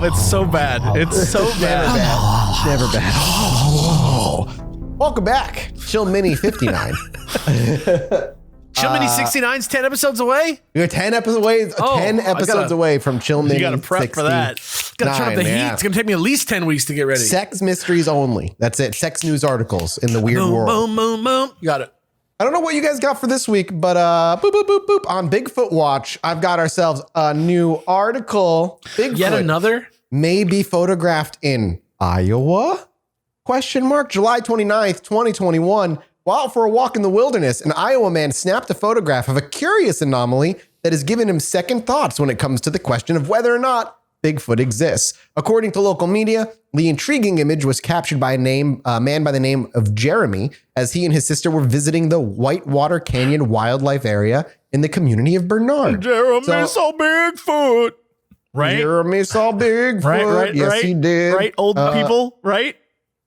It's so bad. It's so bad. Never bad. Welcome back. Chill Mini 59. Chill Mini 69's 10 episodes away? We're 10 episodes away. 10 episodes away from Chill Mini. You got to prep for that. Got to turn up the heat. It's going to take me at least 10 weeks to get ready. Sex mysteries only. That's it. Sex news articles in the weird world. Boom, boom, boom. You got it. I don't know what you guys got for this week, but boop, boop, boop, boop. On Bigfoot Watch, I've got ourselves a new article. Bigfoot Yet another? may be photographed in Iowa? Question mark. July 29th, 2021. While out for a walk in the wilderness, an Iowa man snapped a photograph of a curious anomaly that has given him second thoughts when it comes to the question of whether or not Bigfoot exists. According to local media, the intriguing image was captured by a man by the name of Jeremy as he and his sister were visiting the Whitewater Canyon Wildlife Area in the community of Bernard. Jeremy saw Bigfoot. Right? Jeremy saw Bigfoot. Right. Yes, he did. Right, old people, right?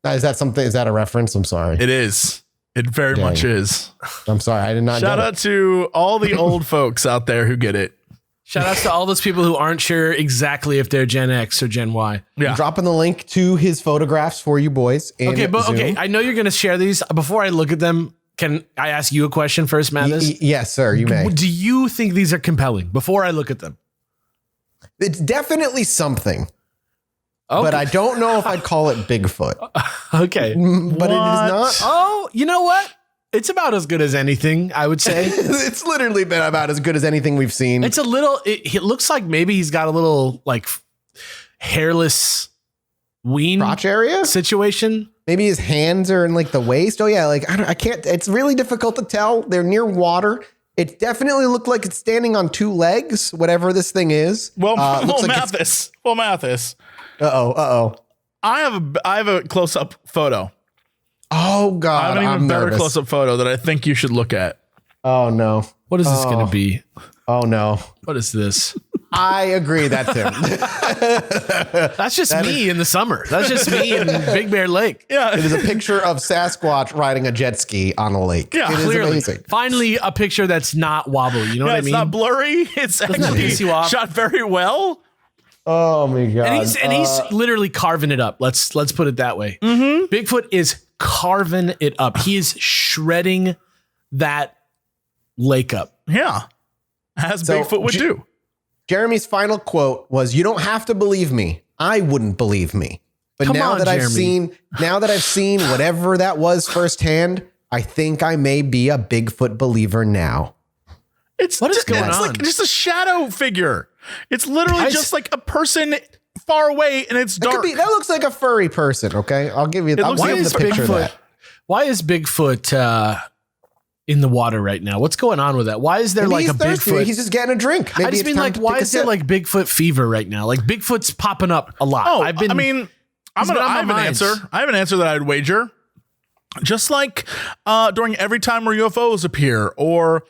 Is that a reference? I'm sorry. It is. It very much is. I'm sorry. I did not Shout out to all the old folks out there who get it. Shout outs to all those people who aren't sure exactly if they're Gen X or Gen Y. Yeah. I'm dropping the link to his photographs for you boys. Okay, I know you're going to share these. Before I look at them, can I ask you a question first, Mathis? Yes, sir. You may. Do you think these are compelling before I look at them? It's definitely something. Okay. But I don't know if I'd call it Bigfoot. Okay. But it is not. Oh, you know what? It's about as good as anything, I would say. It's literally been about as good as anything we've seen. It's a little, it looks like maybe he's got a little like hairless ween crotch area situation. Maybe his hands are in like the waist. Oh yeah. Like I can't, it's really difficult to tell. They're near water. It definitely looked like it's standing on two legs, whatever this thing is. Well, Mathis. Uh-oh. I have a close-up photo. Oh God. I have an even better nervous. close-up photo that I think you should look at. Oh no. What is this going to be? Oh no. What is this? I agree. That's him. That's just me in the summer. That's just me in Big Bear Lake. Yeah. It is a picture of Sasquatch riding a jet ski on a lake. Yeah, it is Clearly. amazing. Finally, a picture that's not wobbly. You know what I mean? It's not blurry. It's actually shot very well. Oh my God. And he's literally carving it up. Let's put it that way. Mm-hmm. Bigfoot is carving it up. He is shredding that lake up. Yeah. As Bigfoot would do. Jeremy's final quote was, "You don't have to believe me. I wouldn't believe me. But Come now on, that Jeremy. I've seen whatever that was firsthand, I think I may be a Bigfoot believer now." What is going it's on? like just a shadow figure. It's literally just like a person far away and it's dark. That looks like a furry person. Okay, I'll give you. I'll Why give you is the picture of Bigfoot? that. Why is Bigfoot in the water right now? What's going on with that? Why is there Maybe like he's a thirsty. Bigfoot? He's just getting a drink. Maybe I just it's mean time like, to why take a is there sip. like Bigfoot fever right now? Like Bigfoot's popping up a lot. Oh, I have an answer. I have an answer that I'd wager. Just like during every time where UFOs appear or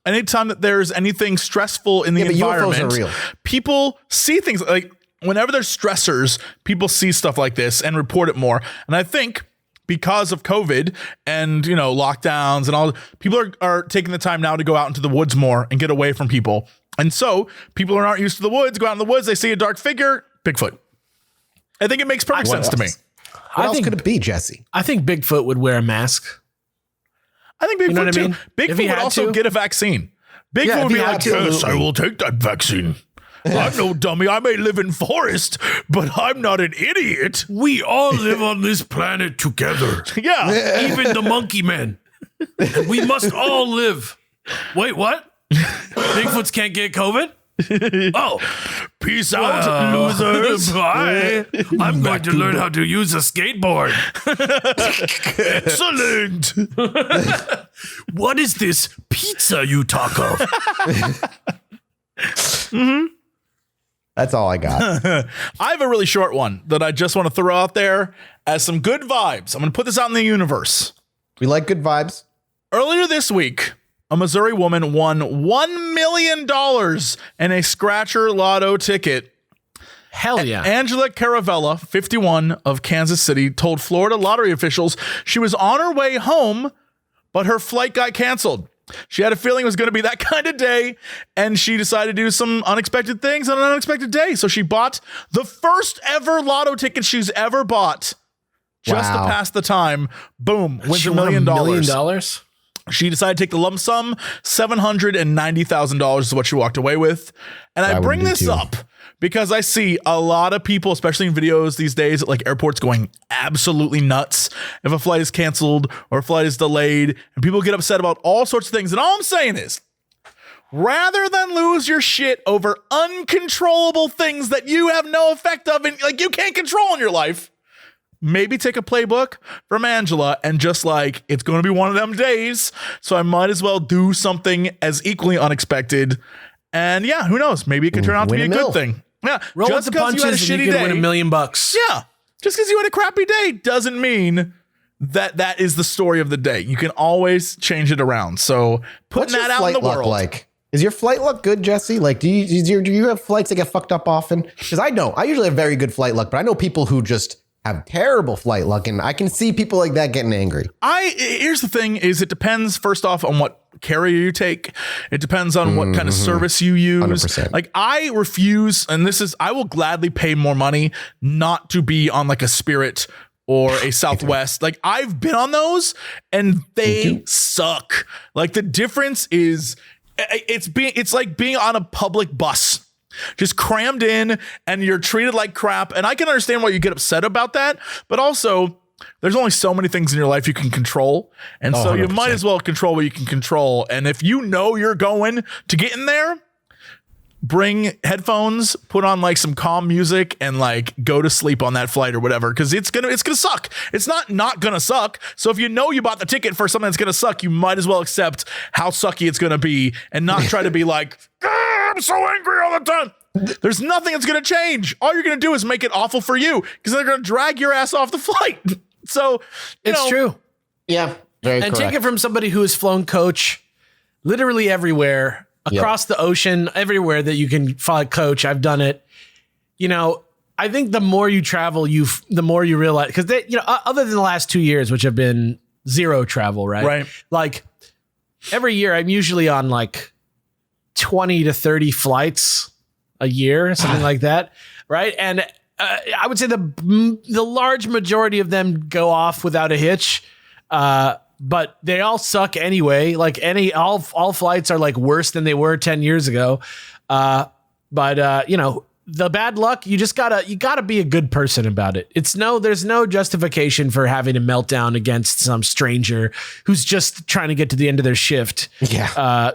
anytime that there's anything stressful in the environment, UFOs are real. People see things like whenever there's stressors, people see stuff like this and report it more. And I think because of COVID and, lockdowns and all, people are taking the time now to go out into the woods more and get away from people. And so people who aren't used to the woods, go out in the woods, they see a dark figure, Bigfoot. I think it makes perfect sense to me. What else could it be, Jesse? I think Bigfoot would wear a mask. I think Bigfoot You know what I too. mean? If Bigfoot he would had also to. get a vaccine. Bigfoot Yeah, if would be he had like, to. yes, I will take that vaccine. I'm no dummy. I may live in forest, but I'm not an idiot. We all live on this planet together. Yeah. Even the monkey men. We must all live. Wait, what? Bigfoots can't get COVID? Oh. Peace out, losers. Bye. I'm going to learn how to use a skateboard. Excellent. What is this pizza you talk of? Mm-hmm. That's all I got. I have a really short one that I just want to throw out there as some good vibes. I'm going to put this out in the universe. We like good vibes. Earlier this week, a Missouri woman won $1 million in a scratcher lotto ticket. Hell yeah. Angela Caravella, 51, of Kansas City, told Florida lottery officials she was on her way home, but her flight got canceled. She had a feeling it was going to be that kind of day, and she decided to do some unexpected things on an unexpected day. So she bought the first ever lotto ticket she's ever bought just to pass the time. Boom, wins $1 million. $1 million? She decided to take the lump sum. $790,000 is what she walked away with. And I bring this up because I see a lot of people, especially in videos these days, at like airports going absolutely nuts if a flight is canceled or a flight is delayed, and people get upset about all sorts of things. And all I'm saying is, rather than lose your shit over uncontrollable things that you have no effect of and like you can't control in your life, maybe take a playbook from Angela and just like, it's going to be one of them days, so I might as well do something as equally unexpected. And yeah, who knows? Maybe it could turn out to be a good thing. Yeah, roll just with the punches you had a shitty and you can day, win $1 million. Yeah, just because you had a crappy day doesn't mean that is the story of the day. You can always change it around. So putting that out in the world. Like, is your flight luck good, Jesse? Like, do you have flights that get fucked up often? Because I usually have very good flight luck, but I know people who just have terrible flight luck, and I can see people like that getting angry. Here's the thing: is it depends first off on what carrier you take. It depends on what kind of service you use. 100%. Like I refuse, and I will gladly pay more money not to be on like a Spirit or a Southwest. Like I've been on those, and they suck. Like the difference is, it's like being on a public bus. Just crammed in, and you're treated like crap. And I can understand why you get upset about that, but also there's only so many things in your life you can control. And so you might as well control what you can control. And if you know you're going to get in there, bring headphones, put on like some calm music, and like go to sleep on that flight or whatever. Cause it's gonna suck. It's not gonna suck. So if you know you bought the ticket for something that's gonna suck, you might as well accept how sucky it's gonna be and not try to be like, I'm so angry all the time. There's nothing that's going to change. All you're going to do is make it awful for you because they're going to drag your ass off the flight. So it's true. Yeah. Very and correct. take it from somebody who has flown coach literally everywhere across the ocean, everywhere that you can fly coach. I've done it. You know, I think the more you travel, the more you realize, because other than the last 2 years, which have been zero travel, right? Right. Like every year I'm usually on like 20 to 30 flights a year, something like that. Right. And I would say the large majority of them go off without a hitch. But they all suck anyway. Like all flights are like worse than they were 10 years ago. But the bad luck, you gotta be a good person about it. There's no justification for having a meltdown against some stranger who's just trying to get to the end of their shift. Yeah.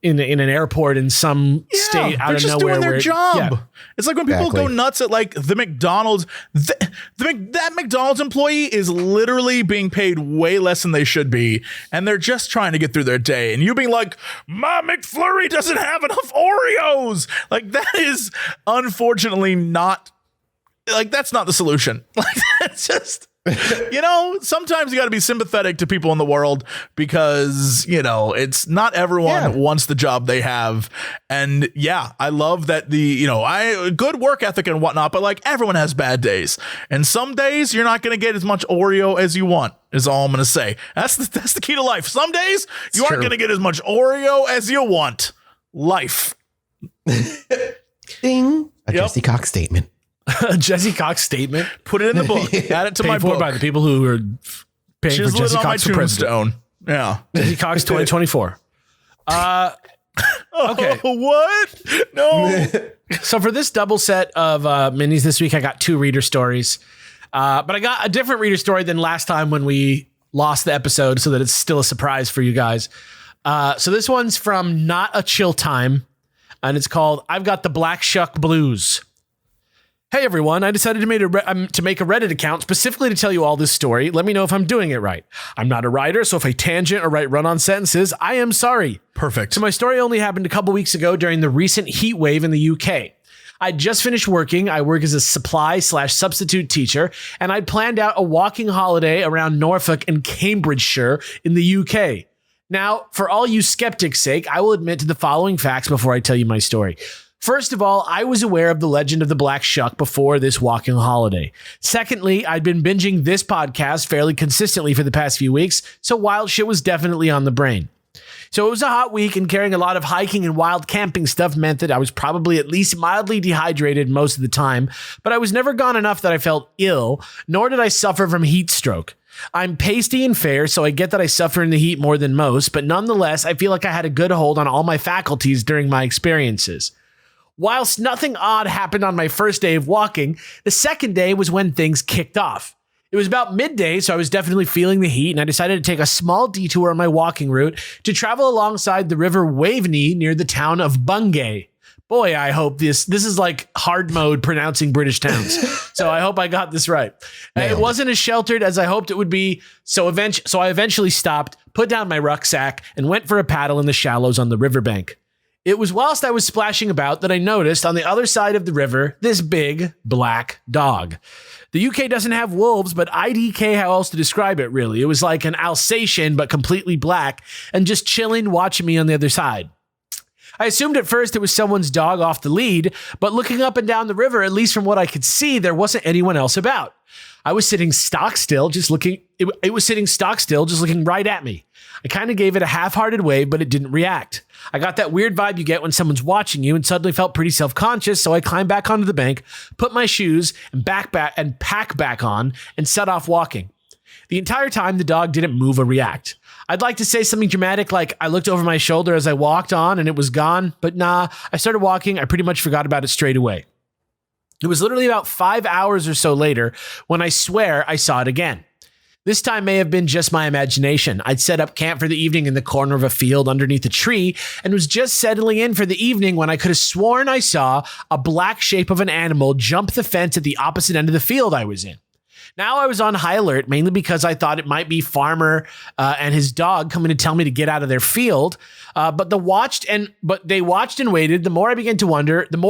In an airport in some state out of nowhere. They're just doing their job. Yeah. It's like when people go nuts at like the McDonald's. That McDonald's employee is literally being paid way less than they should be, and they're just trying to get through their day. And you being like, my McFlurry doesn't have enough Oreos. Like that is unfortunately not. Like that's not the solution. Like that's just. Sometimes you got to be sympathetic to people in the world because, it's not everyone wants the job they have. And yeah, I love that good work ethic and whatnot, but like everyone has bad days. And some days you're not going to get as much Oreo as you want is all I'm going to say. That's the key to life. Some days you aren't going to get as much Oreo as you want. Life. Ding. A Jesse Cox statement. Jesse Cox statement. Put it in the book. Add it to my book. By the people who are paying Chisel for Jesse it on Cox my for president. tombstone. Yeah. Jesse Cox 2024. Okay. What? No. So for this double set of minis this week, I got 2 reader stories. But I got a different reader story than last time when we lost the episode, so that it's still a surprise for you guys. So this one's from Not a Chill Time, and it's called I've Got the Black Shuck Blues. Hey everyone, I decided to make a Reddit account specifically to tell you all this story. Let me know if I'm doing it right. I'm not a writer, so if I tangent or write run-on sentences, I am sorry. Perfect. So my story only happened a couple weeks ago during the recent heat wave in the UK. I just finished working. I work as a supply/substitute teacher, and I'd planned out a walking holiday around Norfolk and Cambridgeshire in the UK. Now, for all you skeptics' sake, I will admit to the following facts before I tell you my story. First of all, I was aware of the legend of the Black Shuck before this walking holiday. Secondly, I'd been binging this podcast fairly consistently for the past few weeks, so wild shit was definitely on the brain. So it was a hot week, and carrying a lot of hiking and wild camping stuff meant that I was probably at least mildly dehydrated most of the time, but I was never gone enough that I felt ill, nor did I suffer from heat stroke. I'm pasty and fair, so I get that I suffer in the heat more than most, but nonetheless, I feel like I had a good hold on all my faculties during my experiences. Whilst nothing odd happened on my first day of walking, the second day was when things kicked off. It was about midday, so I was definitely feeling the heat, and I decided to take a small detour on my walking route to travel alongside the River Waveney near the town of Bungay. Boy, I hope this is like hard mode pronouncing British towns. So I hope I got this right. It wasn't as sheltered as I hoped it would be, so I eventually stopped, put down my rucksack, and went for a paddle in the shallows on the riverbank. It was whilst I was splashing about that I noticed on the other side of the river this big black dog. The UK doesn't have wolves, but IDK how else to describe it, really. It was like an Alsatian, but completely black, and just chilling, watching me on the other side. I assumed at first it was someone's dog off the lead, but looking up and down the river, at least from what I could see, there wasn't anyone else about. I was sitting stock still, just looking. It was sitting stock still, just looking right at me. I kind of gave it a half-hearted wave, but it didn't react. I got that weird vibe you get when someone's watching you and suddenly felt pretty self-conscious, so I climbed back onto the bank, put my shoes and pack back on, and set off walking. The entire time, the dog didn't move or react. I'd like to say something dramatic like I looked over my shoulder as I walked on and it was gone, but nah, I started walking, I pretty much forgot about it straight away. It was literally about 5 hours or so later when I swear I saw it again. This time may have been just my imagination. I'd set up camp for the evening in the corner of a field underneath a tree and was just settling in for the evening when I could have sworn I saw a black shape of an animal jump the fence at the opposite end of the field I was in. Now I was on high alert, mainly because I thought it might be Farmer and his dog coming to tell me to get out of their field. But they watched and waited. The more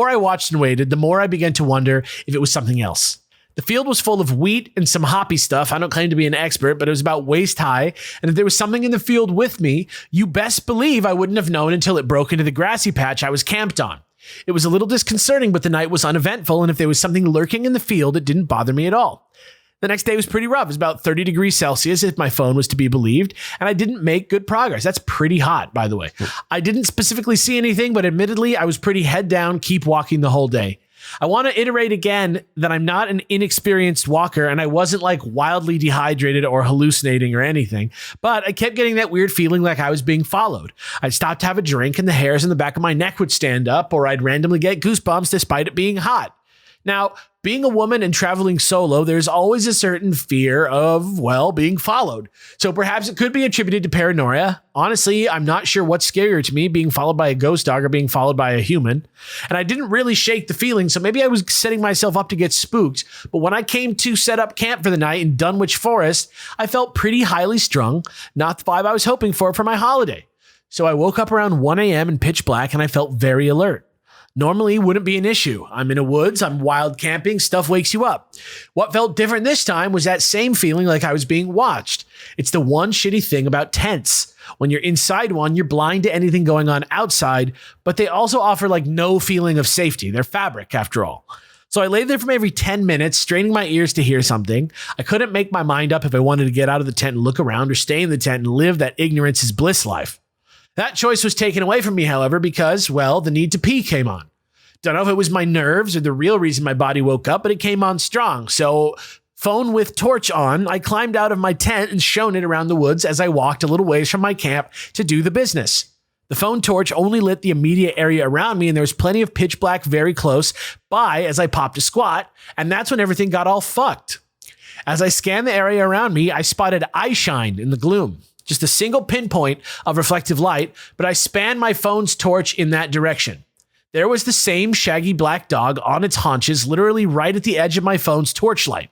I watched and waited, the more I began to wonder if it was something else. The field was full of wheat and some hoppy stuff. I don't claim to be an expert, but it was about waist high. And if there was something in the field with me, you best believe I wouldn't have known until it broke into the grassy patch I was camped on. It was a little disconcerting, but the night was uneventful. And if there was something lurking in the field, it didn't bother me at all. The next day was pretty rough. It was about 30 degrees Celsius, if my phone was to be believed, and I didn't make good progress. That's pretty hot, by the way. I didn't specifically see anything, but admittedly, I was pretty head down, keep walking the whole day. I want to iterate again that I'm not an inexperienced walker, and I wasn't like wildly dehydrated or hallucinating or anything, but I kept getting that weird feeling like I was being followed. I'd stop to have a drink, and the hairs in the back of my neck would stand up, or I'd randomly get goosebumps despite it being hot. Now, being a woman and traveling solo, there's always a certain fear of, well, being followed. So perhaps it could be attributed to paranoia. Honestly, I'm not sure what's scarier to me, being followed by a ghost dog or being followed by a human. And I didn't really shake the feeling, so maybe I was setting myself up to get spooked. But when I came to set up camp for the night in Dunwich Forest, I felt pretty highly strung, not the vibe I was hoping for my holiday. So I woke up around 1 a.m. in pitch black and I felt very alert. Normally wouldn't be an issue. I'm in a woods, I'm wild camping, stuff wakes you up. What felt different this time was that same feeling like I was being watched. It's the one shitty thing about tents. When you're inside one, you're blind to anything going on outside, but they also offer like no feeling of safety. They're fabric after all. So I lay there for every 10 minutes, straining my ears to hear something. I couldn't make my mind up if I wanted to get out of the tent and look around or stay in the tent and live that ignorance is bliss life. That choice was taken away from me, however, because, well, the need to pee came on. Don't know if it was my nerves or the real reason my body woke up, but it came on strong. So, phone with torch on, I climbed out of my tent and shone it around the woods as I walked a little ways from my camp to do the business. The phone torch only lit the immediate area around me, and there was plenty of pitch black very close by as I popped a squat, and that's when everything got all fucked. As I scanned the area around me, I spotted eye shine in the gloom. Just a single pinpoint of reflective light, but I spanned my phone's torch in that direction. There was the same shaggy black dog on its haunches, literally right at the edge of my phone's torchlight.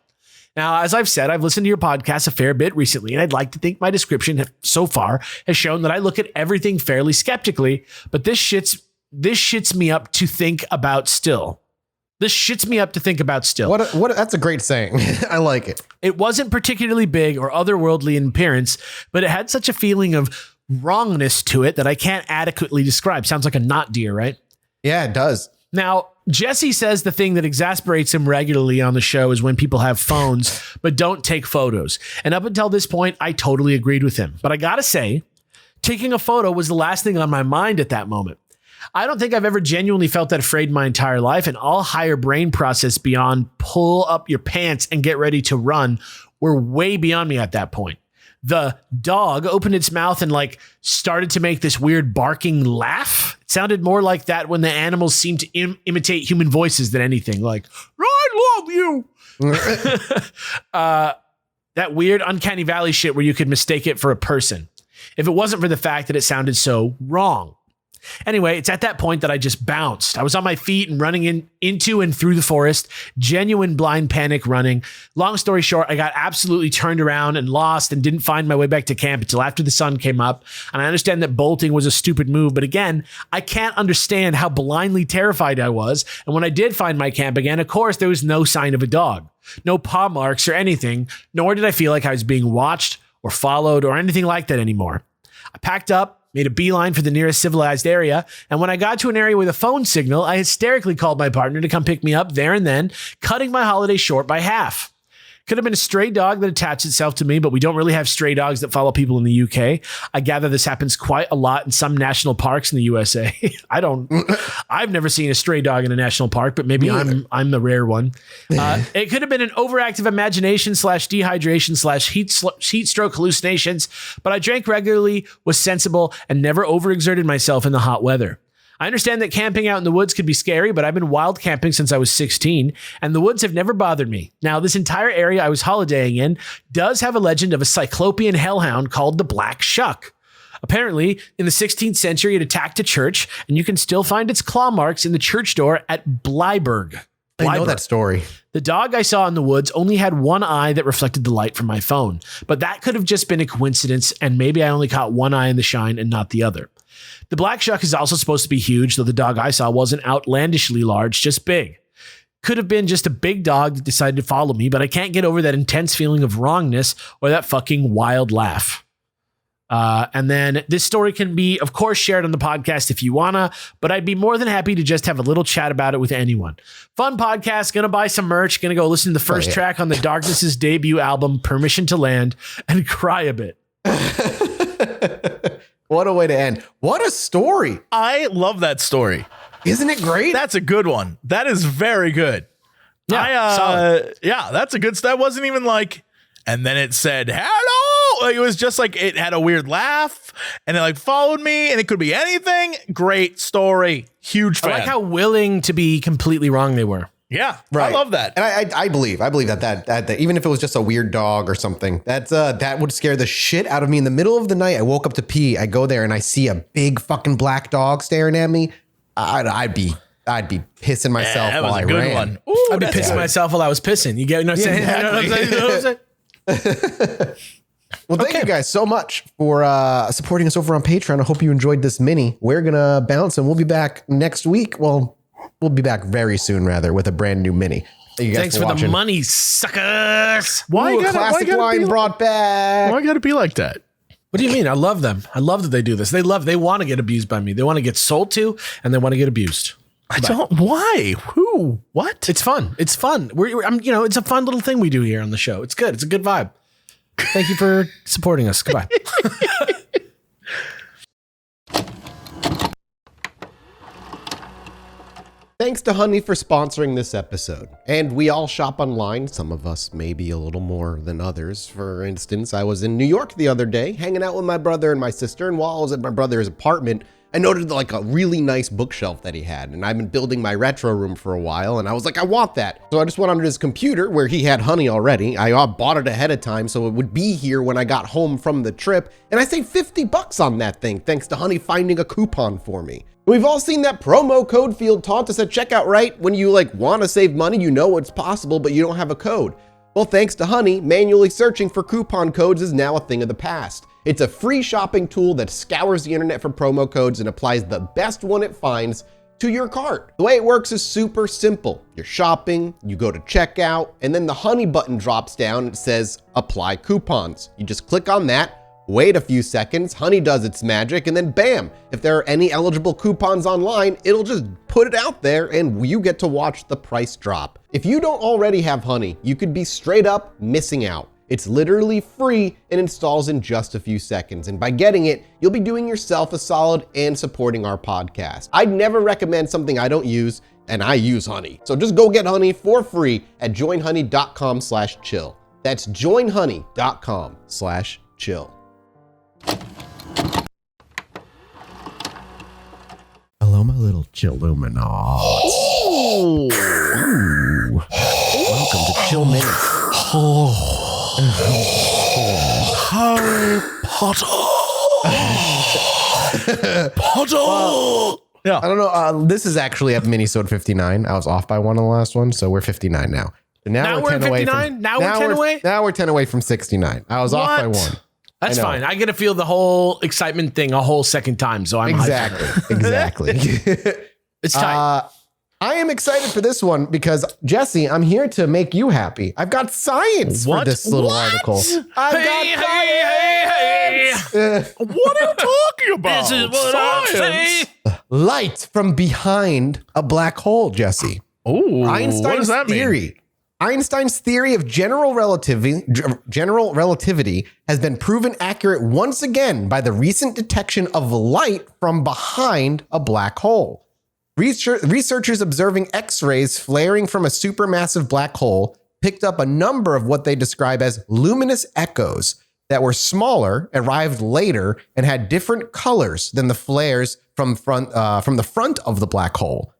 Now, as I've said, I've listened to your podcast a fair bit recently, and I'd like to think my description so far has shown that I look at everything fairly skeptically, but this shits me up to think about still. This shits me up to think about still. What? That's a great saying. I like it. It wasn't particularly big or otherworldly in appearance, but it had such a feeling of wrongness to it that I can't adequately describe. Sounds like a not deer, right? Yeah, it does. Now, Jesse says the thing that exasperates him regularly on the show is when people have phones but don't take photos. And up until this point, I totally agreed with him. But I gotta say, Taking a photo was the last thing on my mind at that moment. I don't think I've ever genuinely felt that afraid in my entire life, and all higher brain process beyond pull up your pants and get ready to run were way beyond me at that point. The dog opened its mouth and started to make this weird barking laugh. It sounded more like that when the animals seemed to imitate human voices than anything. Like, I love you. That weird uncanny valley shit where you could mistake it for a person if it wasn't for the fact that it sounded so wrong. Anyway, it's at that point that I just bounced. I was on my feet and running into and through the forest, genuine blind panic running. Long story short, I got absolutely turned around and lost and didn't find my way back to camp until after the sun came up. And I understand that bolting was a stupid move, but again, I can't understand how blindly terrified I was. And when I did find my camp again, of course, there was no sign of a dog, no paw marks or anything, nor did I feel like I was being watched or followed or anything like that anymore. I packed up, made a beeline for the nearest civilized area, and when I got to an area with a phone signal, I hysterically called my partner to come pick me up there and then, cutting my holiday short by half. Could have been a stray dog that attached itself to me, but we don't really have stray dogs that follow people in the UK. I gather this happens quite a lot in some national parks in the USA. I've never seen a stray dog in a national park, but maybe I'm the rare one. It could have been an overactive imagination / dehydration / heat stroke hallucinations, but I drank regularly, was sensible, and never overexerted myself in the hot weather. I understand that camping out in the woods could be scary, but I've been wild camping since I was 16, and the woods have never bothered me. Now, this entire area I was holidaying in does have a legend of a cyclopean hellhound called the Black Shuck. Apparently, in the 16th century, it attacked a church, and you can still find its claw marks in the church door at Blyberg. I know that story. The dog I saw in the woods only had one eye that reflected the light from my phone, but that could have just been a coincidence, and maybe I only caught one eye in the shine and not the other. The Black Shuck is also supposed to be huge, though the dog I saw wasn't outlandishly large, just big. Could have been just a big dog that decided to follow me, but I can't get over that intense feeling of wrongness or that fucking wild laugh. And then this story can be, of course, shared on the podcast if you wanna, but I'd be more than happy to just have a little chat about it with anyone. Fun podcast, gonna buy some merch, gonna go listen to the first track on the Darkness's debut album, Permission to Land, and cry a bit. What a way to end. What a story. I love that story. Isn't it great? That's a good one. That is very good. Yeah, solid. Yeah, that's a good, that wasn't even and then it said, hello. It was just it had a weird laugh and it followed me and it could be anything. Great story. Huge fan. I like how willing to be completely wrong they were. Yeah, right. I love that. And I believe that even if it was just a weird dog or something, that would scare the shit out of me in the middle of the night. I woke up to pee. I go there and I see a big fucking black dog staring at me. I'd be pissing myself while I ran. One. Ooh, I'd be pissing myself while I was pissing. You get what I'm saying? Exactly. Well, thank you guys so much for supporting us over on Patreon. I hope you enjoyed this mini. We're gonna bounce and we'll be back next week. Well, we'll be back very soon, rather, with a brand new mini. Thank you guys Thanks for the money, suckers. Why a classic line brought back? Why gotta be like that? What do you mean? I love them. I love that they do this. They want to get abused by me. They want to get sold to, and they want to get abused. I don't. Why? Who? What? It's fun. It's fun. It's a fun little thing we do here on the show. It's good. It's a good vibe. Thank you for supporting us. Goodbye. Thanks to Honey for sponsoring this episode. And we all shop online, some of us maybe a little more than others. For instance, I was in New York the other day, hanging out with my brother and my sister, and while I was at my brother's apartment, I noted a really nice bookshelf that he had, and I've been building my retro room for a while, and I was like, I want that. So I just went onto his computer where he had Honey already. I bought it ahead of time so it would be here when I got home from the trip, and I saved $50 on that thing thanks to Honey finding a coupon for me. We've all seen that promo code field taunt us at checkout, right? When you want to save money, you know it's possible, but you don't have a code. Well, thanks to Honey, manually searching for coupon codes is now a thing of the past. It's a free shopping tool that scours the internet for promo codes and applies the best one it finds to your cart. The way it works is super simple. You're shopping, you go to checkout, and then the Honey button drops down and it says apply coupons. You just click on that, wait a few seconds, Honey does its magic, and then bam, if there are any eligible coupons online, it'll just put it out there and you get to watch the price drop. If you don't already have Honey, you could be straight up missing out. It's literally free and installs in just a few seconds. And by getting it, you'll be doing yourself a solid and supporting our podcast. I'd never recommend something I don't use, and I use Honey. So just go get Honey for free at joinhoney.com/chill. That's joinhoney.com/chill. Hello, my little Chilluminati. Ooh. Welcome to Chill Minutes. Harry Potter. Potter. Yeah. I don't know. This is actually at Minisode 59. I was off by one on the last one, so we're 59 now. So now we're 10 away. Now we're 10 away? Now we're 10 away from 69. I was off by one. That's fine. I get to feel the whole excitement thing a whole second time, so I'm exactly. It's tight. I am excited for this one because, Jesse, I'm here to make you happy. I've got science for this little article. I've got science. What are you talking about? This is what I say. Light from behind a black hole, Jesse. Oh, what does that mean? Einstein's theory of general relativity has been proven accurate once again by the recent detection of light from behind a black hole. Researchers observing X-rays flaring from a supermassive black hole picked up a number of what they describe as luminous echoes that were smaller, arrived later, and had different colors than the flares from the front of the black hole.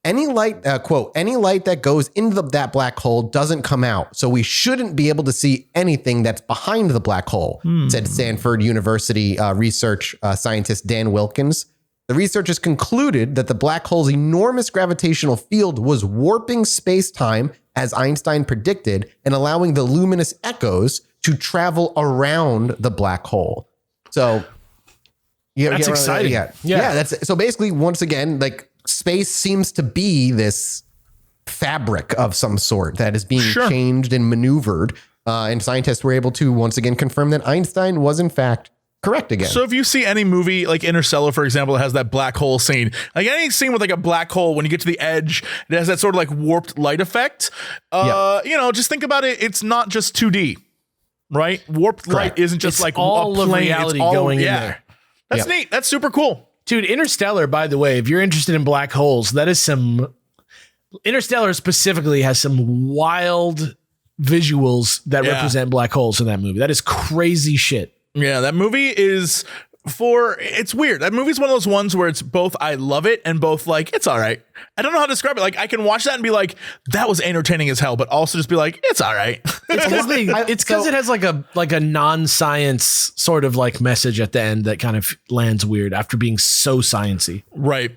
Any light, quote, any light that goes into that black hole doesn't come out, so we shouldn't be able to see anything that's behind the black hole, said Stanford University research scientist Dan Wilkins. The researchers concluded that the black hole's enormous gravitational field was warping space-time as Einstein predicted and allowing the luminous echoes to travel around the black hole. So, that's exciting. That's so basically, once again, like space seems to be this fabric of some sort that is being changed and maneuvered. And scientists were able to once again confirm that Einstein was in fact correct again. So if you see any movie like Interstellar, for example, that has that black hole scene, like any scene with like a black hole, when you get to the edge, it has that sort of like warped light effect. Just think about it. It's not just 2D, right? Warped light isn't just like all of reality going in there. That's neat. That's super cool. Dude, Interstellar, by the way, if you're interested in black holes, Interstellar specifically has some wild visuals that represent black holes in that movie. That is crazy shit. Yeah, that movie is it's weird. That movie's one of those ones where it's both I love it and both like, it's all right. I don't know how to describe it. Like I can watch that and be like, that was entertaining as hell, but also just be like, it's all right. It's because it has like a non-science sort of like message at the end that kind of lands weird after being so sciencey. Right.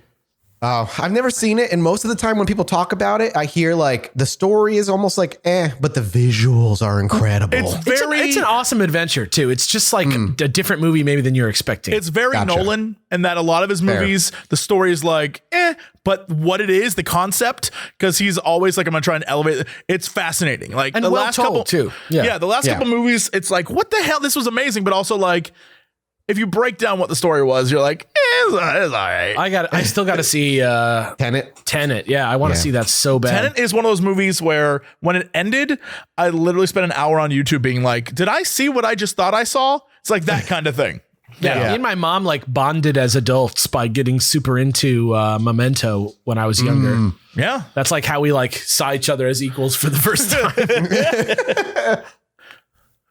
I've never seen it, and most of the time when people talk about it, I hear like the story is almost like but the visuals are incredible. It's an awesome adventure too. It's just like a different movie maybe than you're expecting. It's very Nolan, and that a lot of his movies, the story is like but what it is, the concept, because he's always like, I'm gonna try and elevate it. It's fascinating. Like and the well last told couple too. Yeah, the last couple movies, it's like, what the hell? This was amazing, but also like, if you break down what the story was, you're like, it's all right. I still got to see Tenet. Yeah, I want to see that so bad. Tenet is one of those movies where when it ended, I literally spent an hour on YouTube being like, did I see what I just thought I saw? It's like that kind of thing. Me and my mom like bonded as adults by getting super into Memento when I was younger. Yeah. That's like how we like saw each other as equals for the first time.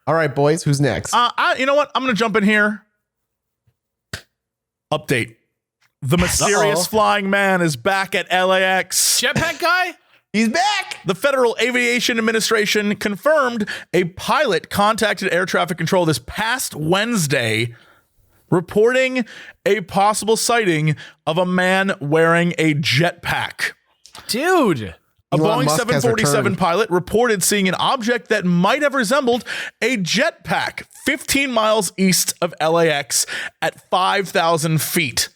All right, boys, who's next? You know what? I'm going to jump in here. Update. The mysterious flying man is back at LAX. Jetpack guy? He's back. The Federal Aviation Administration confirmed a pilot contacted air traffic control this past Wednesday, reporting a possible sighting of a man wearing a jetpack. Dude. A Boeing 747 pilot reported seeing an object that might have resembled a jetpack 15 miles east of LAX at 5,000 feet.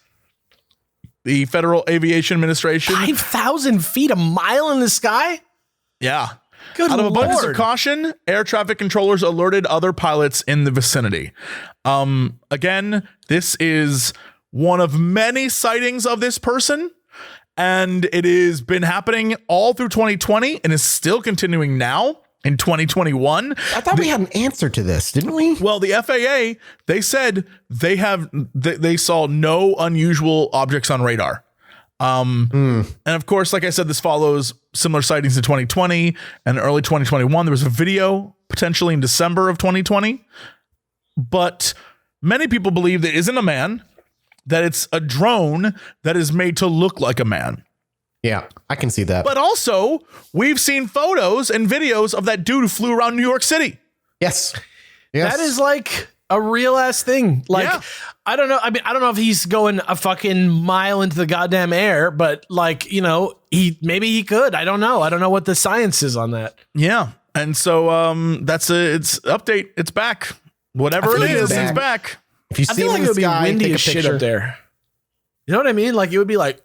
The Federal Aviation Administration. 5,000 feet, a mile in the sky? Yeah. Good Out of Lord. abundance of caution, air traffic controllers alerted other pilots in the vicinity. Again, this is one of many sightings of this person. And it has been happening all through 2020 and is still continuing now. in 2021. I thought we had an answer to this, didn't we? Well, the FAA, they said they saw no unusual objects on radar. And of course, like I said, this follows similar sightings in 2020 and early 2021. There was a video potentially in December of 2020, but many people believe that it isn't a man, that it's a drone that is made to look like a man. Yeah, I can see that. But also, we've seen photos and videos of that dude who flew around New York City. Yes. That is like a real ass thing. Like, Yeah. I don't know. I mean, I don't know if he's going a fucking mile into the goddamn air, but like, you know, maybe he could. I don't know. I don't know what the science is on that. Yeah. And so it's update. It's back. Whatever it is, it's back. If you I see feel him like in it the would be sky, windy take a as shit picture. up there. You know what I mean? Like, it would be like,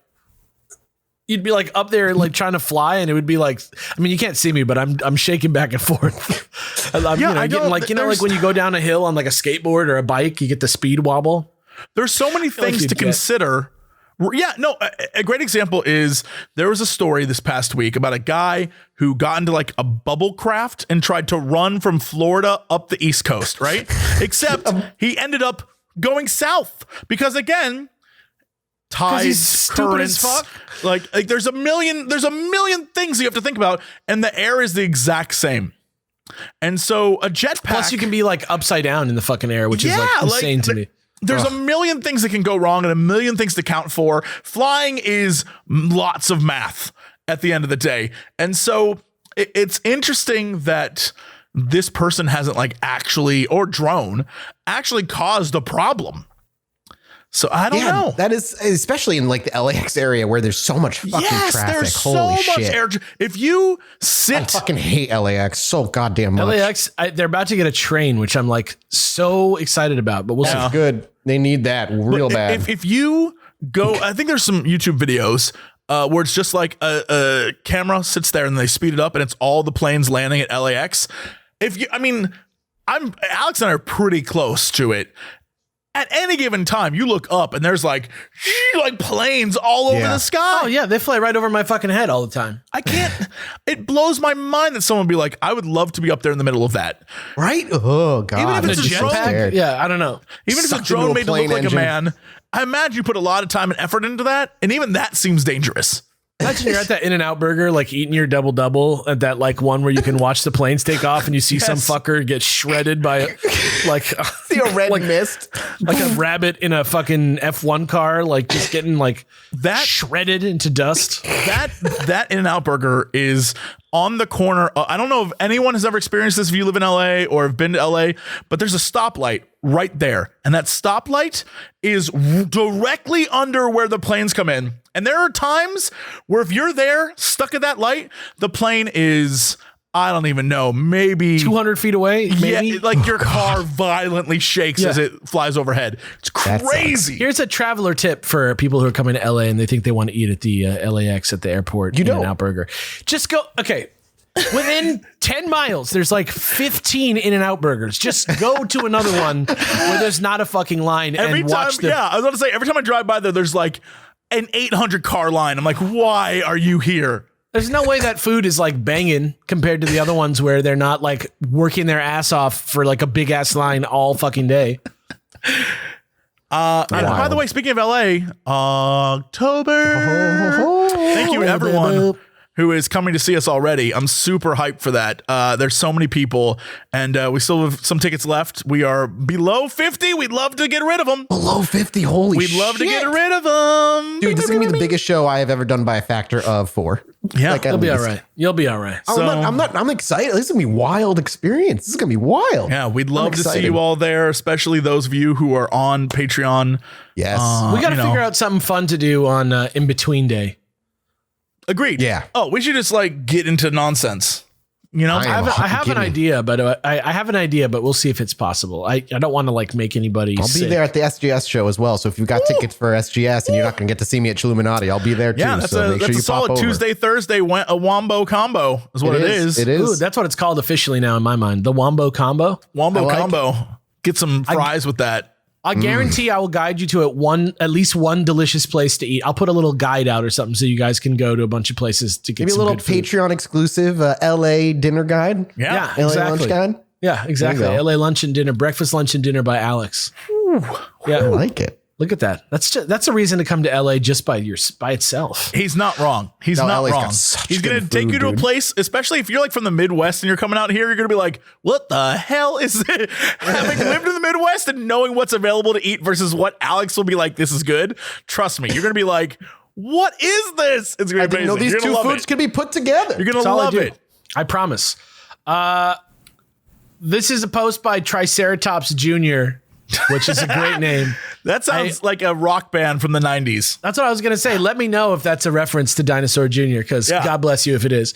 you'd be like up there, like trying to fly, and it would be like, I mean, you can't see me, but I'm shaking back and forth. I'm, Yeah, you know, I getting don't- like, you know, there's- like when you go down a hill on like a skateboard or a bike, you get the speed wobble. There's so many like things you'd to get- consider. Yeah, no, a great example is there was a story this past week about a guy who got into like a bubble craft and tried to run from Florida up the East Coast, right? Except he ended up going south because again, tides, he's stupid as currents, fuck? like there's a million things you have to think about, and the air is the exact same. And so a jetpack. Plus, you can be like upside down in the fucking air, which is like insane to me. There's a million things that can go wrong and a million things to count for. Flying is lots of math at the end of the day. And so it's interesting that this person hasn't like actually, or drone, actually caused a problem. So I don't know. That is, especially in like the LAX area where there's so much fucking traffic. There's Holy so much shit. air. If you I sit, fucking hate LAX so goddamn much. LAX, they're about to get a train, which I'm like so excited about, but we'll see. That's good. They need that real bad. if you go, I think there's some YouTube videos where it's just like a camera sits there and they speed it up and it's all the planes landing at LAX. Alex and I are pretty close to it. At any given time, you look up and there's like planes all over the sky. Oh yeah, they fly right over my fucking head all the time. I can't. It blows my mind that someone would be like, I would love to be up there in the middle of that. Right? Oh god. Even if The it's a drone, jetpack, yeah, I don't know. Even if it's a Sucked into drone a made to look plane like engine. a man, I imagine you put a lot of time and effort into that, and even that seems dangerous. Imagine you're at that In-N-Out burger, like eating your double at that like one where you can watch the planes take off and you see some fucker get shredded by like See a red like, mist. like a rabbit in a fucking F1 car, like just getting like That shredded into dust. that In-N-Out burger is on the corner. I don't know if anyone has ever experienced this if you live in LA or have been to LA, but there's a stoplight right there. And that stoplight is directly under where the planes come in. And there are times where if you're there stuck at that light, the plane is, I don't even know, maybe 200 feet away, maybe. Yeah, like your car violently shakes as it flies overhead. It's crazy. Here's a traveler tip for people who are coming to LA and they think they want to eat at the LAX at the airport. You don't. In-N-Out burger. Just go. Okay. Within 10 miles, there's like 15 In-N-Out burgers. Just go to another one where there's not a fucking line Every and time, watch them. yeah, I was going to say, every time I drive by there, there's like an 800 car line. I'm like, why are you here? There's no way that food is like banging compared to the other ones where they're not like working their ass off for like a big ass line all fucking day. And by the way, speaking of LA, October. Thank you, everyone who is coming to see us already. I'm super hyped for that. There's so many people, and we still have some tickets left. We are below 50. We'd love to get rid of them. Below 50. Holy We'd shit. love to get rid of them. Dude, this is gonna be the biggest show I have ever done by a factor of 4. Yeah, Like, You'll be all right. You'll be all right. I'm excited. This is gonna be a wild experience. This is gonna be wild. yeah, we'd love to see excited. you all there, especially those of you who are on Patreon. Yes. We got to you know. figure out something fun to do on in between day. Agreed. Yeah. Oh, we should just like get into nonsense. You know, I am. I have an kidding. idea, but I have an idea, but we'll see if it's possible. I don't want to like make anybody. I'll be sick. there at the SGS show as well. So if you've got tickets for SGS and you're not gonna get to see me at Chilluminati, I'll be there too. yeah, that's so a make sure that's you a solid pop over. Tuesday, Thursday, a wombo combo is what it is. It Ooh, is. that's what it's called officially now in my mind. The Wombo combo. Wombo I like combo. Get some fries with that. I guarantee I will guide you to at least one delicious place to eat. I'll put a little guide out or something so you guys can go to a bunch of places to get Maybe a some little good food. Patreon exclusive LA dinner guide. Yeah, LA exactly. lunch guide. Yeah, exactly. There you go. LA lunch and dinner, breakfast, lunch and dinner by Alex. Yeah, I like it. look at that. That's a reason to come to LA just by itself. He's not wrong. He's not LA's got wrong. such He's going to good take food, you to a dude. place, especially if you're like from the Midwest and you're coming out here, you're going to be like, what the hell is it? Having lived in the Midwest and knowing what's available to eat versus what Alex will be like, this is good. Trust me, you're going to be like, what is this? It's going I to be didn't know amazing. these You're two gonna love foods it. could be put together. You're going to That's all I love do. it. I promise. This is a post by Triceratops Jr., which is a great name. That sounds like a rock band from the 90s. That's what I was going to say. Let me know if that's a reference to Dinosaur Jr., because Yeah. God bless you if it is.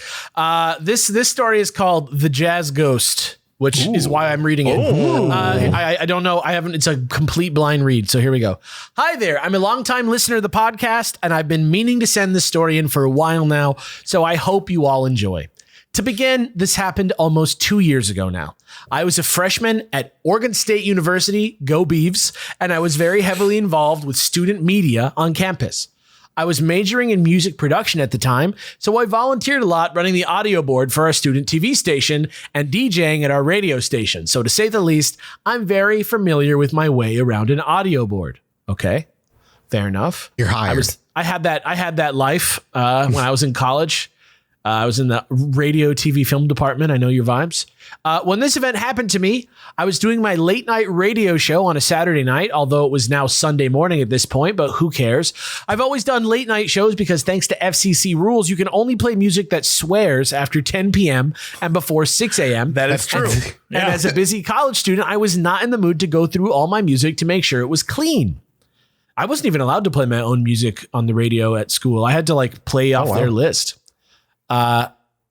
This story is called The Jazz Ghost, which is why I'm reading it. I don't know. It's a complete blind read. So here we go. Hi there. I'm a longtime listener of the podcast, and I've been meaning to send this story in for a while now. So I hope you all enjoy. To begin, this happened almost 2 years ago now. I was a freshman at Oregon State University, go Beavs, and I was very heavily involved with student media on campus. I was majoring in music production at the time, so I volunteered a lot running the audio board for our student TV station and DJing at our radio station. So to say the least, I'm very familiar with my way around an audio board. Okay, fair enough. You're hired. I had that life when I was in college. I was in the radio, TV, film department. I know your vibes. When this event happened to me, I was doing my late night radio show on a Saturday night, although it was now Sunday morning at this point, but who cares? I've always done late night shows because thanks to FCC rules, you can only play music that swears after 10 p.m. and before 6 a.m. That is true. And as a busy college student, I was not in the mood to go through all my music to make sure it was clean. I wasn't even allowed to play my own music on the radio at school. I had to play off their list.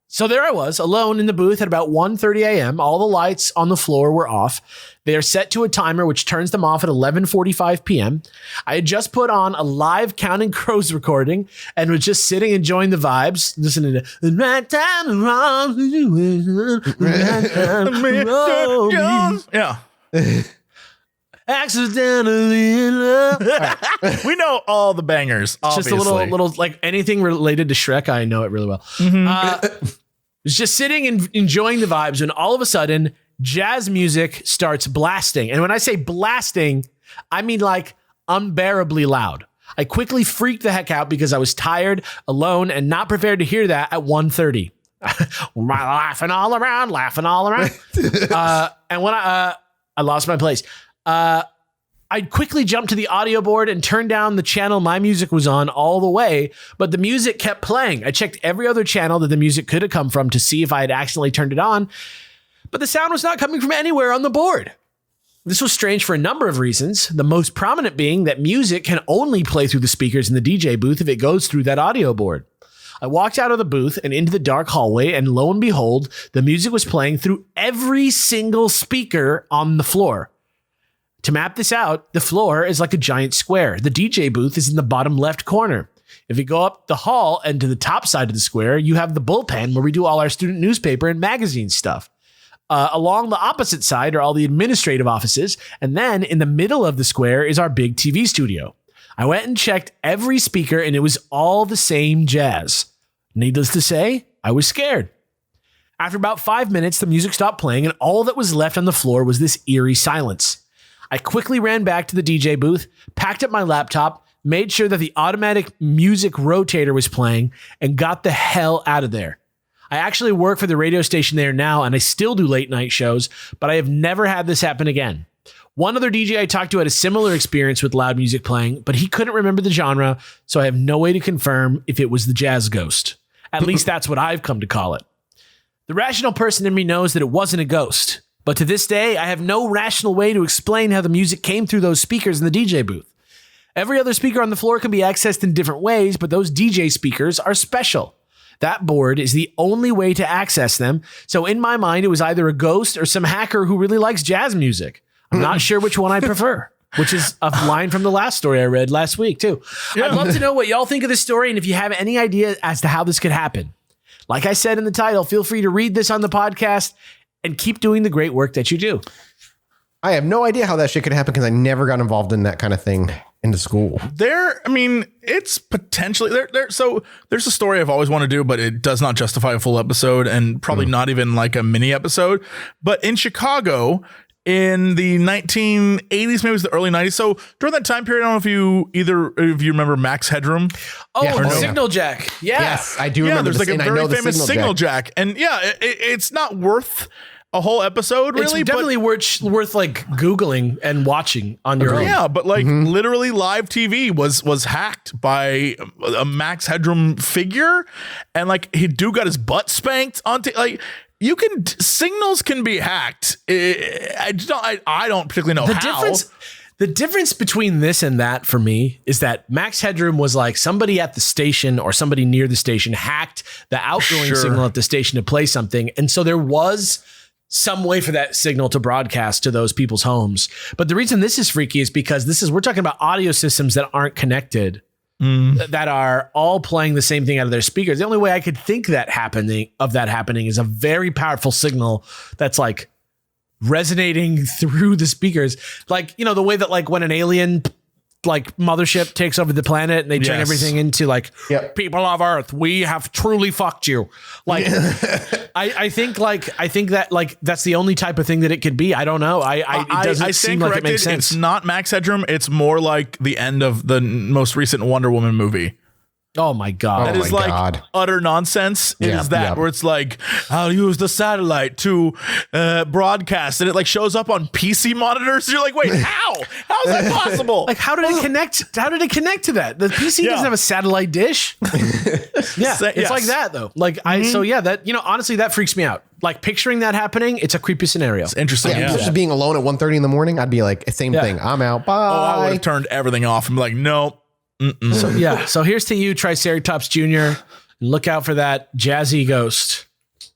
So there I was alone in the booth at about 1:30 a.m. All the lights on the floor were off. They are set to a timer, which turns them off at 11:45 p.m. I had just put on a live Counting Crows recording and was just sitting enjoying the vibes, listening to the right time around. Yeah. Accidentally in love. We know all the bangers. It's just a little anything related to Shrek. I know it really well. Was just sitting and enjoying the vibes when all of a sudden jazz music starts blasting. And when I say blasting, I mean unbearably loud. I quickly freaked the heck out because I was tired, alone, and not prepared to hear that at 1:30. laughing all around. And when I lost my place. I quickly jumped to the audio board and turned down the channel my music was on all the way, but the music kept playing. I checked every other channel that the music could have come from to see if I had accidentally turned it on, but the sound was not coming from anywhere on the board. This was strange for a number of reasons, the most prominent being that music can only play through the speakers in the DJ booth if it goes through that audio board. I walked out of the booth and into the dark hallway, and lo and behold, the music was playing through every single speaker on the floor. To map this out, the floor is like a giant square. The DJ booth is in the bottom left corner. If you go up the hall and to the top side of the square, you have the bullpen where we do all our student newspaper and magazine stuff. Along the opposite side are all the administrative offices. And then in the middle of the square is our big TV studio. I went and checked every speaker and it was all the same jazz. Needless to say, I was scared. After about 5 minutes, the music stopped playing and all that was left on the floor was this eerie silence. I quickly ran back to the DJ booth, packed up my laptop, made sure that the automatic music rotator was playing, and got the hell out of there. I actually work for the radio station there now, and I still do late night shows, but I have never had this happen again. One other DJ I talked to had a similar experience with loud music playing, but he couldn't remember the genre, so I have no way to confirm if it was the jazz ghost. At least that's what I've come to call it. The rational person in me knows that it wasn't a ghost. But to this day, I have no rational way to explain how the music came through those speakers in the DJ booth. Every other speaker on the floor can be accessed in different ways, but those DJ speakers are special. That board is the only way to access them, so in my mind, it was either a ghost or some hacker who really likes jazz music. I'm not sure which one I prefer, which is a line from the last story I read last week, too. Yeah. I'd love to know what y'all think of this story and if you have any idea as to how this could happen. Like I said in the title, feel free to read this on the podcast and keep doing the great work that you do. I have no idea how that shit could happen because I never got involved in that kind of thing into school. It's potentially so there's a story I've always wanted to do, but it does not justify a full episode and probably not even like a mini episode. But in Chicago in the 1980s, maybe it was the early 90s. So during that time period, I don't know if you remember Max Headroom. Oh, Yeah. the signal jack. Yeah. Yes, I do remember. There's like a and I know very the famous signal jack. And it's not worth a whole episode, really. It's definitely worth like Googling and watching on your own. Yeah, but like literally live TV was hacked by a Max Headroom figure, and like he got his butt spanked on like signals can be hacked. I don't particularly know how. The difference between this and that for me is that Max Headroom was like somebody at the station or somebody near the station hacked the outgoing signal at the station to play something, and so there was some way for that signal to broadcast to those people's homes. But the reason this is freaky is because we're talking about audio systems that aren't connected, that are all playing the same thing out of their speakers. The only way I could think that happening is a very powerful signal that's like resonating through the speakers. Like, the way that like when an alien like mothership takes over the planet and they turn everything into like people of Earth, we have truly fucked you. Like, I think that like that's the only type of thing that it could be. I don't know. It doesn't seem like it makes sense. It's not Max Headroom. It's more like the end of the most recent Wonder Woman movie. Oh my God. That is like utter nonsense. Where it's like, I'll use the satellite to broadcast, and it like shows up on PC monitors. You're like, wait, how? How is that possible? Like, how did it connect? How did it connect to that? The PC doesn't have a satellite dish. It's like that though. Like that, honestly, that freaks me out. Like picturing that happening, it's a creepy scenario. It's interesting. Just being alone at 1:30 in the morning, I'd be like, same thing. I'm out. Bye. Oh, I would have turned everything off and be like, nope. So here's to you, Triceratops Jr. Look out for that jazzy ghost.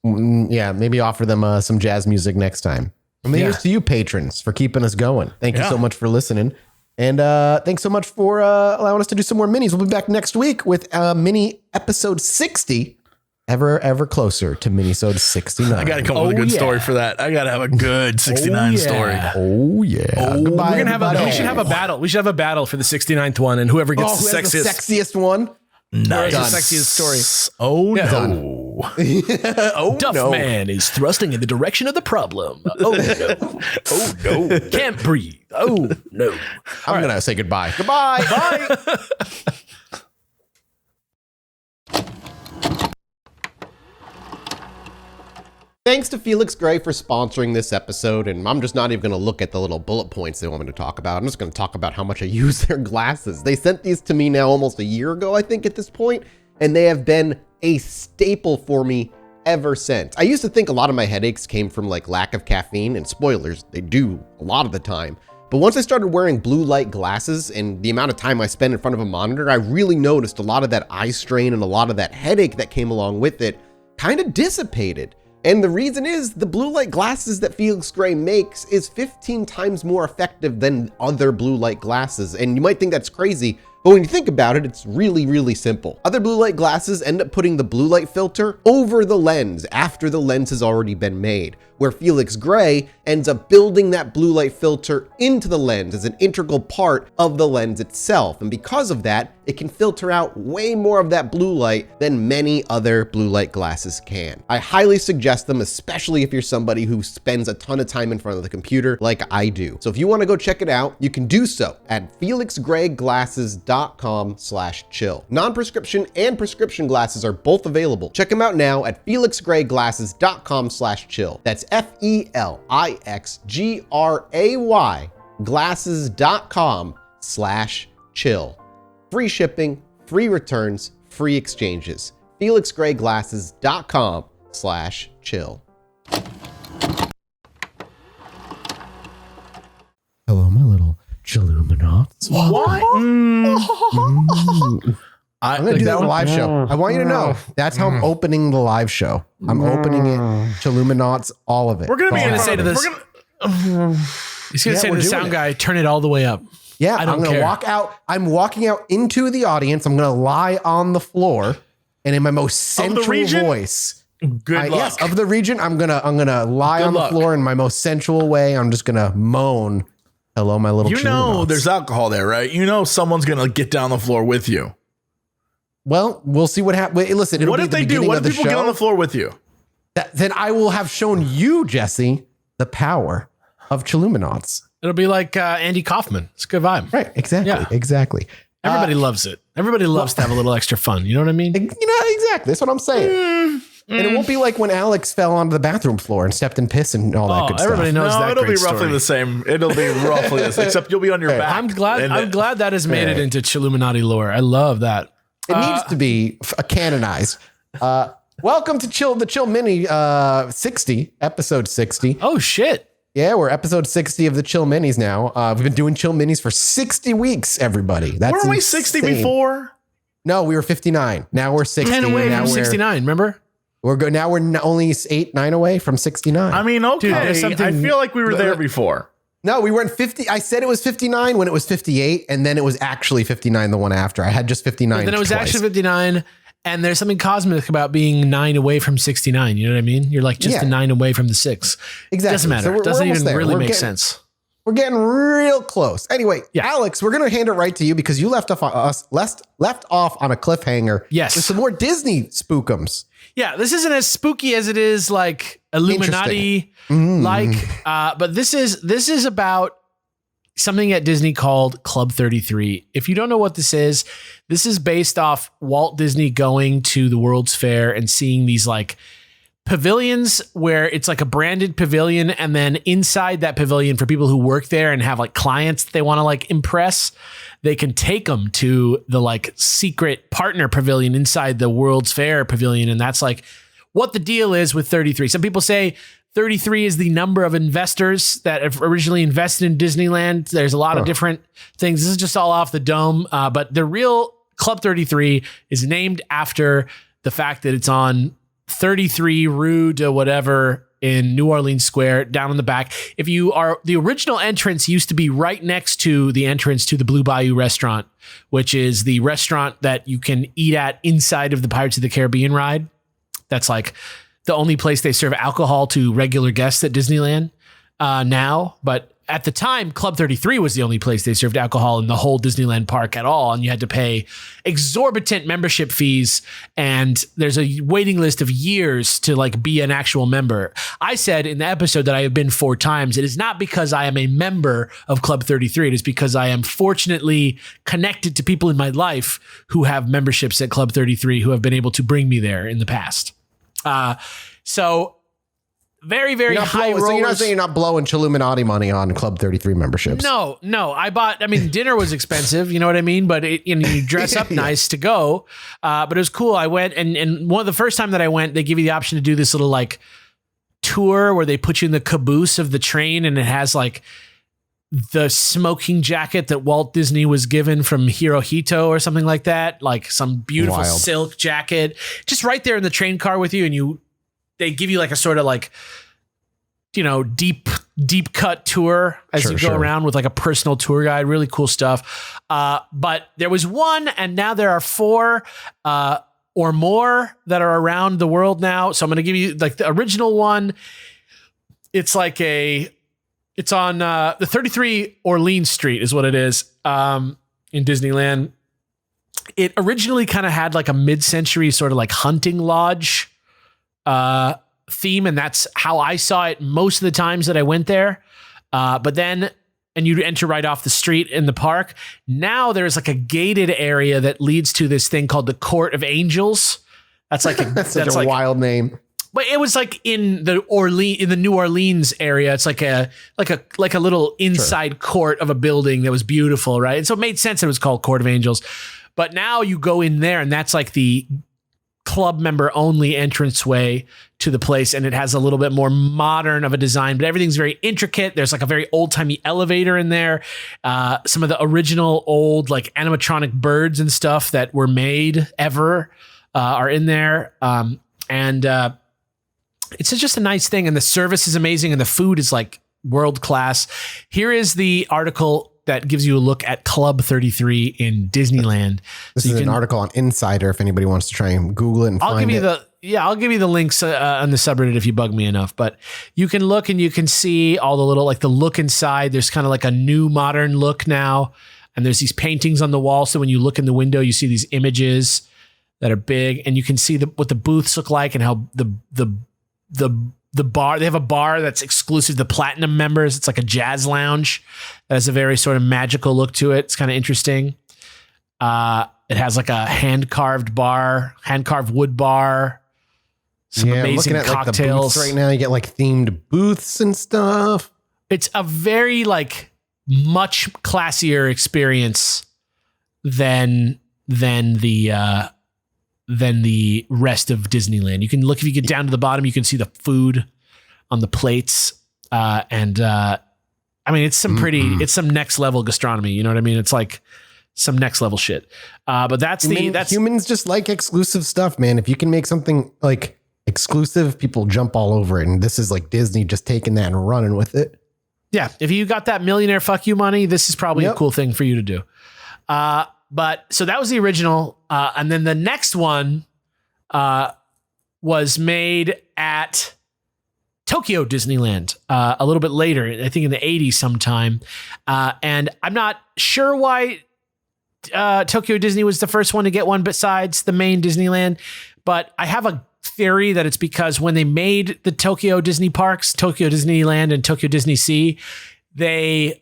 Maybe offer them some jazz music next time. And maybe here's to you, patrons, for keeping us going. Thank you so much for listening. And thanks so much for allowing us to do some more minis. We'll be back next week with mini episode 60. Ever closer to Minisode 69. I got to come up with a good story for that. I got to have a good 69 story. Oh, yeah. Goodbye, we should have a battle. We should have a battle for the 69th one, and whoever gets the sexiest one. Nice. The sexiest story. Oh, no. Duff Man is thrusting in the direction of the problem. Oh, no. Oh, no. Can't breathe. Oh, no. I'm going to say goodbye. Goodbye. Bye. Thanks to Felix Gray for sponsoring this episode, and I'm just not even going to look at the little bullet points they want me to talk about. I'm just going to talk about how much I use their glasses. They sent these to me now almost a year ago, I think, at this point, and they have been a staple for me ever since. I used to think a lot of my headaches came from like lack of caffeine, and spoilers, they do a lot of the time. But once I started wearing blue light glasses and the amount of time I spend in front of a monitor, I really noticed a lot of that eye strain and a lot of that headache that came along with it kind of dissipated. And the reason is the blue light glasses that Felix Gray makes is 15 times more effective than other blue light glasses. And you might think that's crazy, but when you think about it, it's really, really simple. Other blue light glasses end up putting the blue light filter over the lens after the lens has already been made, where Felix Gray ends up building that blue light filter into the lens as an integral part of the lens itself. And because of that, it can filter out way more of that blue light than many other blue light glasses can. I highly suggest them, especially if you're somebody who spends a ton of time in front of the computer like I do. So if you want to go check it out, you can do so at felixgrayglasses.com/chill. Non-prescription and prescription glasses are both available. Check them out now at felixgrayglasses.com/chill. That's FELIXGRAY glasses.com/chill. Free shipping, free returns, free exchanges. felixgrayglasses.com/chill. Hello, my little Chilluminati. What? I'm going to do that on a live show. I want you to know that's how I'm opening the live show. I'm opening it. Chilluminati, all of it. We're going to be He's going to say to this. He's going to say to the sound guy, turn it all the way up. Yeah, I'm going to walk out. I'm walking out into the audience. I'm going to lie on the floor, and in my most central voice, Good luck. Yes, of the region, I'm gonna lie on the floor in my most sensual way. I'm just gonna moan, "Hello, my little." You know, Chilluminauts." there's alcohol there, right? You know, someone's gonna get down the floor with you. Well, we'll see what happens. Listen, it'll What be if the they do? beginning What of if the people get on show. the floor with you? Then I will have shown you, Jesse, the power of Chilluminauts. It'll be like Andy Kaufman. It's a good vibe. Right? Exactly. Yeah. Exactly. Everybody loves it. Everybody loves to have a little extra fun. You know what I mean? Exactly. That's what I'm saying. And it won't be like when Alex fell onto the bathroom floor and stepped in piss and all that good stuff. Everybody knows No, that. it'll be great roughly story. the same. It'll be roughly the same, except you'll be on your back. I'm glad that has made it into Chilluminati lore. I love that. It needs to be canonized. Welcome to the Chill Mini 60, episode 60. Oh shit. Yeah, we're episode 60 of the Chill Minis now. We've been doing Chill Minis for 60 weeks, everybody. That's Weren't we 60 insane. before? No, we were 59. Now we're 60. And away now from 69, remember? We're good. Now we're only 8-9 away from 69. I mean, okay. Dude, there's something- I feel like we were there before. No, we weren't 50. I said it was 59 when it was 58, and then it was actually 59 the one after. I had just 59. Then it was twice. actually 59. And there's something cosmic about being 9 away from 69. You know what I mean? You're like just Yeah. a 9 away from the 6. Exactly. Doesn't matter. So we're Doesn't almost even there. really We're make getting- sense. We're getting real close. Anyway, Yeah. Alex, we're gonna hand it right to you because you left off on a cliffhanger. Yes. with some more Disney spookums. Yeah, this isn't as spooky as it is like Illuminati like, but this is about something at Disney called Club 33. If you don't know what this is based off Walt Disney going to the World's Fair and seeing these like pavilions where it's like a branded pavilion, and then inside that pavilion for people who work there and have like clients that they want to like impress, they can take them to the like secret partner pavilion inside the World's Fair pavilion. And that's like what the deal is with 33. Some people say 33 is the number of investors that have originally invested in Disneyland. There's a lot of different things. This is just all off the dome. But the real Club 33 is named after the fact that it's on 33 Rue de whatever in New Orleans Square down in the back. If you are, the original entrance used to be right next to the entrance to the Blue Bayou restaurant, which is the restaurant that you can eat at inside of the Pirates of the Caribbean ride. That's like the only place they serve alcohol to regular guests at Disneyland now. But at the time, Club 33 was the only place they served alcohol in the whole Disneyland park at all. And you had to pay exorbitant membership fees. And there's a waiting list of years to like be an actual member. I said in the episode that I have been 4 times. It is not because I am a member of Club 33. It is because I am fortunately connected to people in my life who have memberships at Club 33 who have been able to bring me there in the past. So very, very high rollers. So you're not saying you're not blowing Chilluminati money on Club 33 memberships? No. Dinner was expensive, you know what I mean? But you dress up nice to go. But it was cool. I went and one of the first time that I went, they give you the option to do this little like tour where they put you in the caboose of the train, and it has like the smoking jacket that Walt Disney was given from Hirohito or something like that, like some beautiful Wild. silk jacket, just right there in the train car with you. And they give you like a sort of like, deep cut tour as you go around with like a personal tour guide. Really cool stuff. But there was one, and now there are 4 or more that are around the world now. So I'm going to give you like the original one. It's like it's on the 33 Orleans Street is what it is in Disneyland. It originally kind of had like a mid-century sort of like hunting lodge theme, and that's how I saw it most of the times that I went there. But then, and you enter right off the street in the park. Now there's like a gated area that leads to this thing called the Court of Angels. That's like That's such a wild name. But it was like in the New Orleans area. It's like a little inside court of a building that was beautiful, right? And so it made sense that it was called Court of Angels. But now you go in there, and that's like the club member only entranceway to the place, and it has a little bit more modern of a design, but everything's very intricate. There's like a very old-timey elevator in there. Some of the original old like animatronic birds and stuff that were made ever are in there. It's just a nice thing, and the service is amazing, and the food is like world class. Here is the article that gives you a look at Club 33 in Disneyland. This is an article on Insider if anybody wants to try and Google it and find it. I'll give you the links on the subreddit if you bug me enough. But you can look and you can see all the little, like the look inside. There's kind of like a new modern look now. And there's these paintings on the wall. So when you look in the window, you see these images that are big. And you can see what the booths look like and how the bar, they have a bar that's exclusive to Platinum members. It's like a jazz lounge that has a very sort of magical look to it. It's kind of interesting. It has like a hand-carved wood bar. Some amazing cocktails. Like the booths right now, you get like themed booths and stuff. It's a very like much classier experience than the rest of Disneyland. You can look, if you get down to the bottom, you can see the food on the plates. I mean, it's some it's some next level gastronomy. You know what I mean? It's like some next level shit. But that's humans just like exclusive stuff, man. If you can make something like exclusive, people jump all over it. And this is like Disney just taking that and running with it. Yeah. If you got that millionaire fuck you money, this is probably a cool thing for you to do. But so that was the original. And then the next one was made at Tokyo Disneyland a little bit later, I think in the 80s sometime. And I'm not sure why Tokyo Disney was the first one to get one besides the main Disneyland. But I have a theory that it's because when they made the Tokyo Disney parks, Tokyo Disneyland and Tokyo Disney Sea, they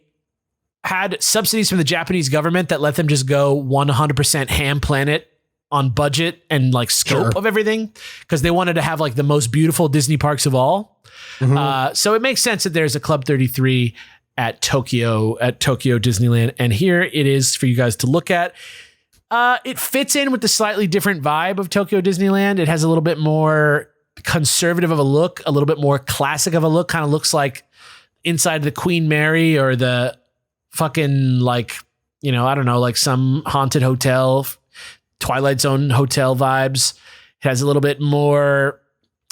had subsidies from the Japanese government that let them just go 100% ham planet on budget and like scope of everything, because they wanted to have like the most beautiful Disney parks of all. So it makes sense that there's a Club 33 at Tokyo Disneyland. And here it is for you guys to look at. It fits in with the slightly different vibe of Tokyo Disneyland. It has a little bit more conservative of a look, a little bit more classic of a look. Kind of looks like inside the Queen Mary or the fucking like, you know, I don't know, like some haunted hotel, Twilight Zone hotel vibes. It has a little bit more,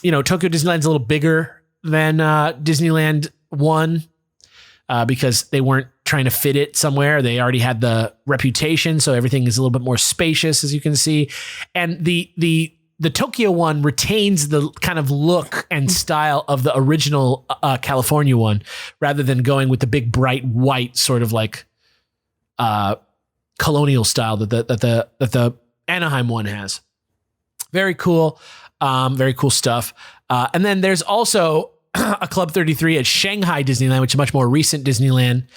you know, Tokyo Disneyland's a little bigger than Disneyland 1 because they weren't trying to fit it somewhere. They already had the reputation, so everything is a little bit more spacious, as you can see. And the Tokyo one retains the kind of look and style of the original California one, rather than going with the big bright white sort of like colonial style that the Anaheim one has. Very cool stuff. And then there's also a Club 33 at Shanghai Disneyland, which is a much more recent Disneyland.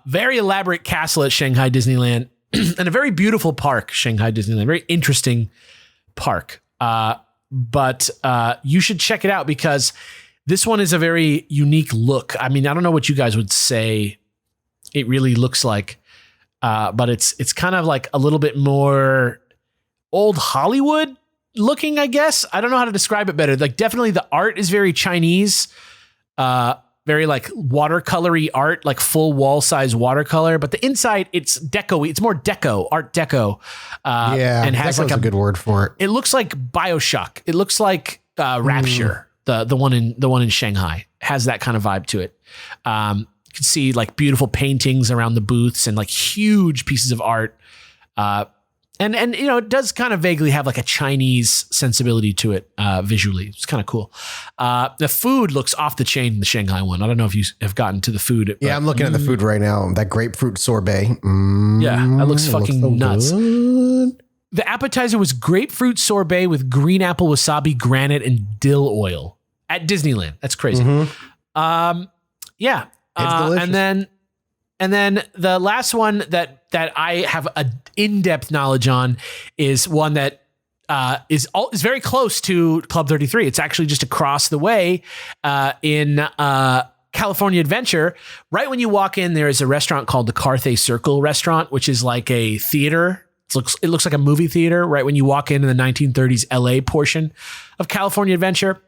Very elaborate castle at Shanghai Disneyland and a very beautiful park, Shanghai Disneyland. Very interesting park. But you should check it out because this one is a very unique look. I mean, I don't know what you guys would say it really looks like, but it's kind of like a little bit more old Hollywood looking, I guess. I don't know how to describe it better. Like definitely the art is very Chinese, very like watercolory art, like full wall size watercolor, but the inside it's deco-y. It's more art deco. And has like a good word for it. It looks like BioShock. It looks like Rapture, the one in Shanghai has that kind of vibe to it. You can see like beautiful paintings around the booths and like huge pieces of art. And you know, it does kind of vaguely have like a Chinese sensibility to it visually. It's kind of cool. The food looks off the chain in the Shanghai one. I don't know if you have gotten to the food. Yeah, I'm looking at the food right now. That grapefruit sorbet. Yeah, that looks fucking nuts. Good. The appetizer was grapefruit sorbet with green apple, wasabi, granite, and dill oil at Disneyland. That's crazy. Yeah. It's delicious. And then the last one that I have a in-depth knowledge on is one that is very close to Club 33. It's actually just across the way in California Adventure. Right when you walk in, there is a restaurant called the Carthay Circle Restaurant, which is like a theater. It looks like a movie theater right when you walk in the 1930s LA portion of California Adventure.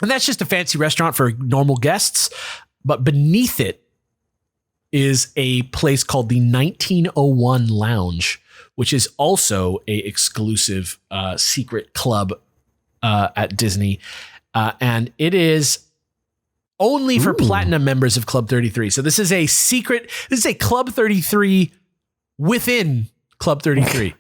And that's just a fancy restaurant for normal guests. But beneath it is a place called the 1901 Lounge, which is also a exclusive secret club at Disney. And it is only for platinum members of Club 33. So this is a secret. This is a Club 33 within Club 33.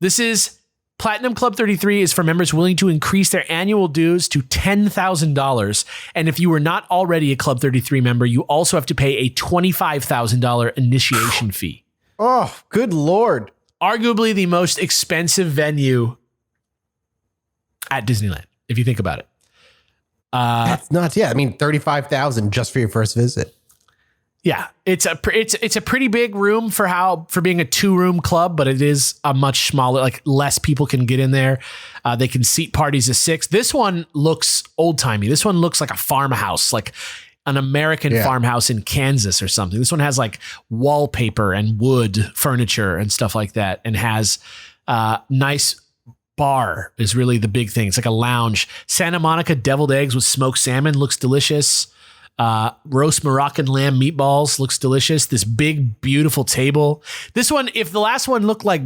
This is Platinum Club 33 is for members willing to increase their annual dues to $10,000. And if you were not already a Club 33 member, you also have to pay a $25,000 initiation fee. Oh, good Lord. Arguably the most expensive venue at Disneyland, if you think about it. That's nuts. Yeah, I mean, $35,000 just for your first visit. Yeah, it's a pretty big room for being a 2-room club, but it is a much smaller, like less people can get in there. They can seat parties of 6. This one looks old timey. This one looks like a farmhouse, like an American farmhouse in Kansas or something. This one has like wallpaper and wood furniture and stuff like that, and has nice bar is really the big thing. It's like a lounge. Santa Monica deviled eggs with smoked salmon looks delicious. Roast Moroccan lamb meatballs looks delicious. This big, beautiful table. This one, if the last one looked like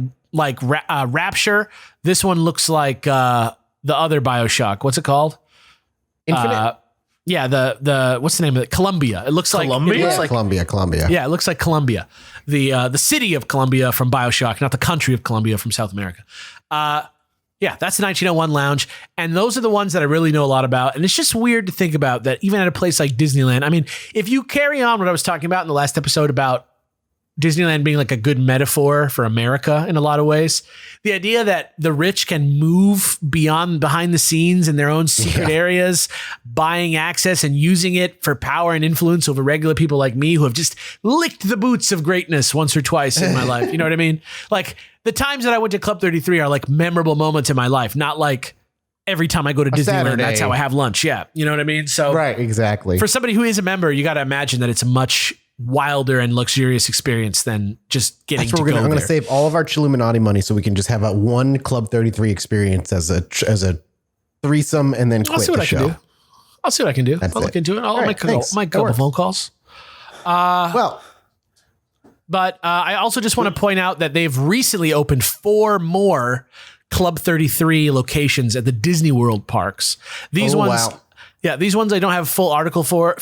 Rapture, this one looks like the other BioShock. What's it called? Infinite. Yeah, the what's the name of it? Columbia. It looks like Columbia? It looks like Columbia. Yeah, it looks like Columbia, the city of Columbia from BioShock, not the country of Columbia from South America. Yeah, that's the 1901 lounge. And those are the ones that I really know a lot about. And it's just weird to think about that even at a place like Disneyland. I mean, if you carry on what I was talking about in the last episode about Disneyland being like a good metaphor for America in a lot of ways, the idea that the rich can move behind the scenes in their own secret areas, buying access and using it for power and influence over regular people like me who have just licked the boots of greatness once or twice in my life. You know what I mean? Like the times that I went to Club 33 are like memorable moments in my life, not like every time I go to Disneyland, Saturday. that's how I have lunch. Yeah. You know what I mean? So Right, exactly. for somebody who is a member, you got to imagine that it's a much wilder and luxurious experience than just getting That's to what go I'm going to there. save all of our Chilluminati money so we can just have a one Club 33 experience as a threesome and then I'll quit see what the I can show. do. I'll see what I can do. That's I'll look it. into it. I'll All right, make thanks. a That couple works. phone calls. But I also just want to point out that they've recently opened 4 more Club 33 locations at the Disney World parks. These ones, these ones I don't have full articles for.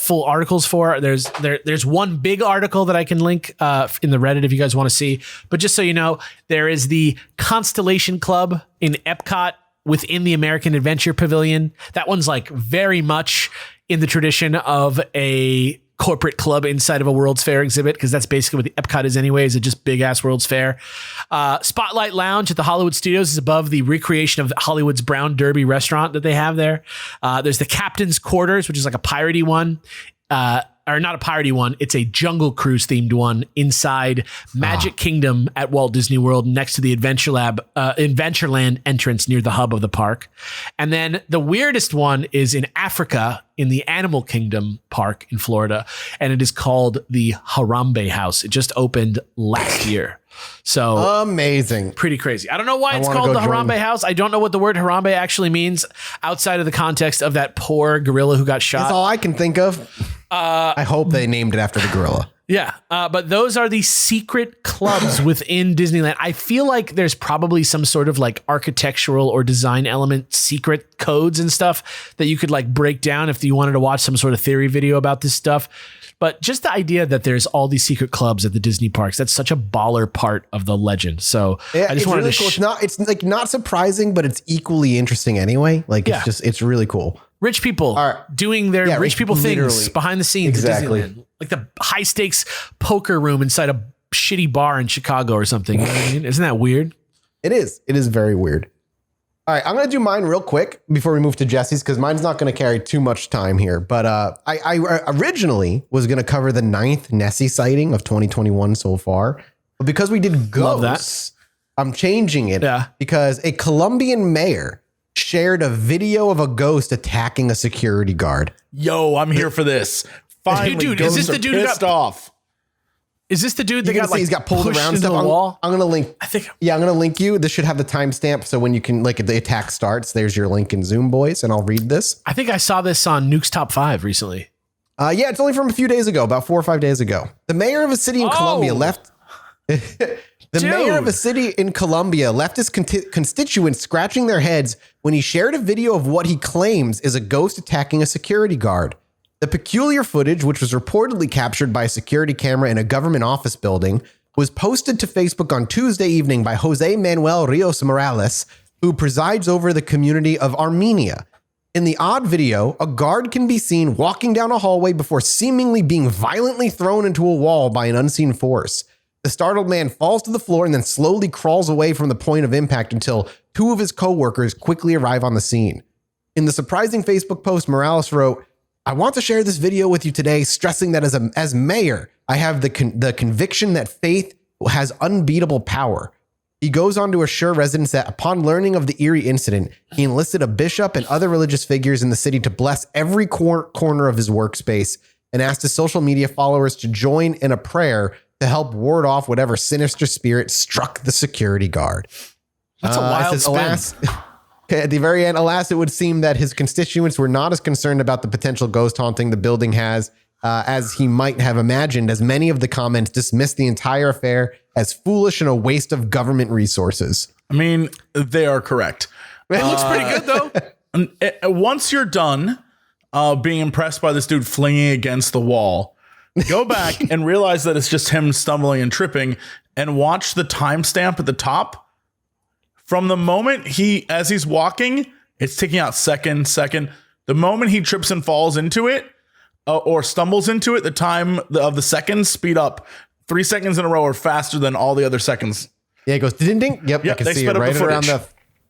There's one big article that I can link in the Reddit if you guys want to see. But just so you know, there is the Constellation Club in Epcot within the American Adventure Pavilion. That one's like very much in the tradition of a corporate club inside of a World's Fair exhibit, because that's basically what the Epcot is anyways, a just big ass World's Fair. Spotlight Lounge at the Hollywood Studios is above the recreation of Hollywood's Brown Derby restaurant that they have there. There's the Captain's Quarters, which is like a piratey one. Or not a piratey one, it's a Jungle Cruise themed one inside Magic Kingdom at Walt Disney World, next to the Adventureland entrance near the hub of the park. And then the weirdest one is in Africa in the Animal Kingdom park in Florida, and it is called the Harambe House. It just opened last year. So amazing. Pretty crazy. I don't know why it's called the Harambe House. I don't know what the word Harambe actually means outside of the context of that poor gorilla who got shot. That's all I can think of. I hope they named it after the gorilla. Yeah. But those are the secret clubs within Disneyland. I feel like there's probably some sort of like architectural or design element secret codes and stuff that you could like break down if you wanted to watch some sort of theory video about this stuff. But just the idea that there's all these secret clubs at the Disney parks, that's such a baller part of the legend. So yeah, I just wanted really to cool. It's like not surprising, but it's equally interesting anyway. Like it's really cool. Rich people doing their rich people things behind the scenes at Disneyland. Like the high stakes poker room inside a shitty bar in Chicago or something. You know what I mean? Isn't that weird? It is. It is very weird. All right, I'm going to do mine real quick before we move to Jesse's, because mine's not going to carry too much time here. But I originally was going to cover the 9th Nessie sighting of 2021 so far. But because we did ghosts, I'm changing it because a Colombian mayor shared a video of a ghost attacking a security guard. Yo, I'm here for this. Finally, dude, ghosts is this the dude who pissed got off? Is this the dude that got like he's got pulled pushed around into stuff? the wall? I'm gonna link. I'm gonna link you. This should have the timestamp, so when you can like the attack starts, there's your link in Zoom, boys, and I'll read this. I think I saw this on Nuke's Top 5 recently. Yeah, it's only from a few days ago, about 4 or 5 days ago. The mayor of a city in Colombia left. Mayor of a city in Colombia left his constituents scratching their heads when he shared a video of what he claims is a ghost attacking a security guard. The peculiar footage, which was reportedly captured by a security camera in a government office building, was posted to Facebook on Tuesday evening by Jose Manuel Rios Morales, who presides over the community of Armenia. In the odd video, a guard can be seen walking down a hallway before seemingly being violently thrown into a wall by an unseen force. The startled man falls to the floor and then slowly crawls away from the point of impact until two of his co-workers quickly arrive on the scene. In the surprising Facebook post, Morales wrote, "I want to share this video with you today, stressing that as mayor, I have the conviction that faith has unbeatable power." He goes on to assure residents that upon learning of the eerie incident, he enlisted a bishop and other religious figures in the city to bless every corner of his workspace and asked his social media followers to join in a prayer to help ward off whatever sinister spirit struck the security guard. That's a wild spin. Alas, at the very end, alas, it would seem that his constituents were not as concerned about the potential ghost haunting the building has as he might have imagined, as many of the comments dismissed the entire affair as foolish and a waste of government resources. I mean, they are correct. It looks pretty good, though. Once you're done being impressed by this dude flinging against the wall, go back and realize that it's just him stumbling and tripping, and watch the timestamp at the top. From the moment as he's walking, it's ticking out second. The moment he trips and falls into it, or stumbles into it, the time of the seconds speed up 3 seconds in a row or faster than all the other seconds. Yeah, it goes ding. Yep, I can see it right around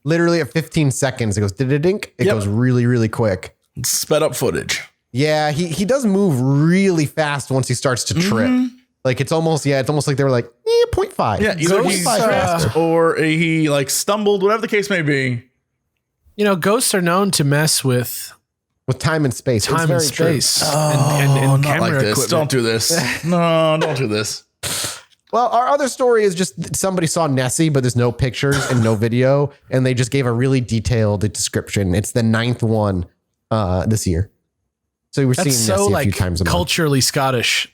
literally at 15 seconds. It goes ding. It goes really, really quick. It's sped up footage. Yeah, he does move really fast once he starts to trip. Like it's almost like they were like 0.5. Yeah, either he's fast or he like stumbled, whatever the case may be. You know, ghosts are known to mess with time and space. Time and space. And camera like this. equipment. Don't do this. No, don't do this. Well, our other story is just somebody saw Nessie, but there's no pictures and no video, and they just gave a really detailed description. It's the 9th one this year. So we're seeing Nessie a few times a month. Culturally Scottish.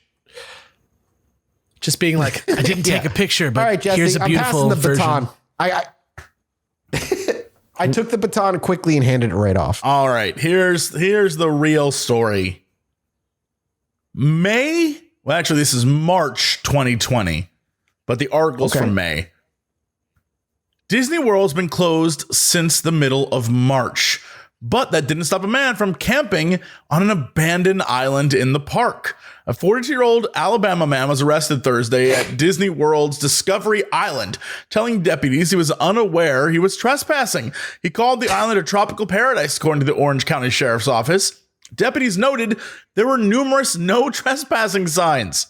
Just being like, I didn't take a picture, but all right, Jesse, here's a beautiful version. I took the baton quickly and handed it right off. All right, here's the real story. This is March 2020, but the article's from May. Disney World's been closed since the middle of March, but that didn't stop a man from camping on an abandoned island in the park. A 42-year-old Alabama man was arrested Thursday at Disney World's Discovery Island, telling deputies he was unaware he was trespassing. He called the island a tropical paradise, according to the Orange County Sheriff's Office. Deputies noted there were numerous no trespassing signs.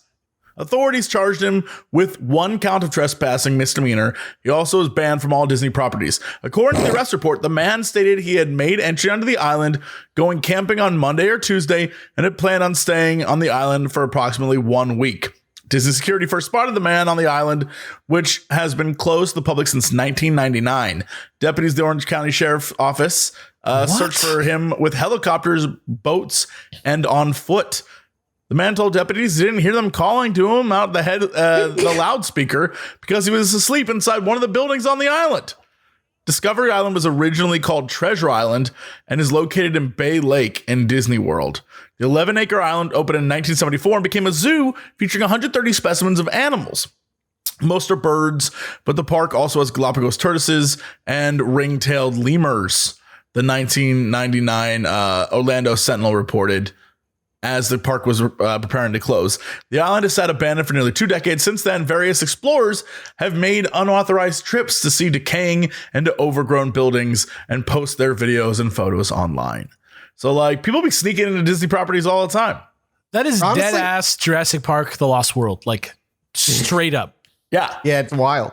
Authorities charged him with 1 count of trespassing misdemeanor. He also was banned from all Disney properties. According to the arrest report, the man stated he had made entry onto the island, going camping on Monday or Tuesday, and had planned on staying on the island for approximately 1 week. Disney security first spotted the man on the island, which has been closed to the public since 1999. Deputies of the Orange County Sheriff's Office searched for him with helicopters, boats, and on foot. The man told deputies he didn't hear them calling to him out the loudspeaker because he was asleep inside one of the buildings on the island. Discovery Island was originally called Treasure Island and is located in Bay Lake in Disney World. The 11-acre island opened in 1974 and became a zoo featuring 130 specimens of animals. Most are birds, but the park also has Galapagos tortoises and ring-tailed lemurs. The 1999 Orlando Sentinel reported as the park was preparing to close. The island has sat abandoned for nearly 2 decades. Since then, various explorers have made unauthorized trips to see decaying and overgrown buildings and post their videos and photos online. So, like, people be sneaking into Disney properties all the time. That is dead ass Jurassic Park: The Lost World, like straight up. Yeah, it's wild.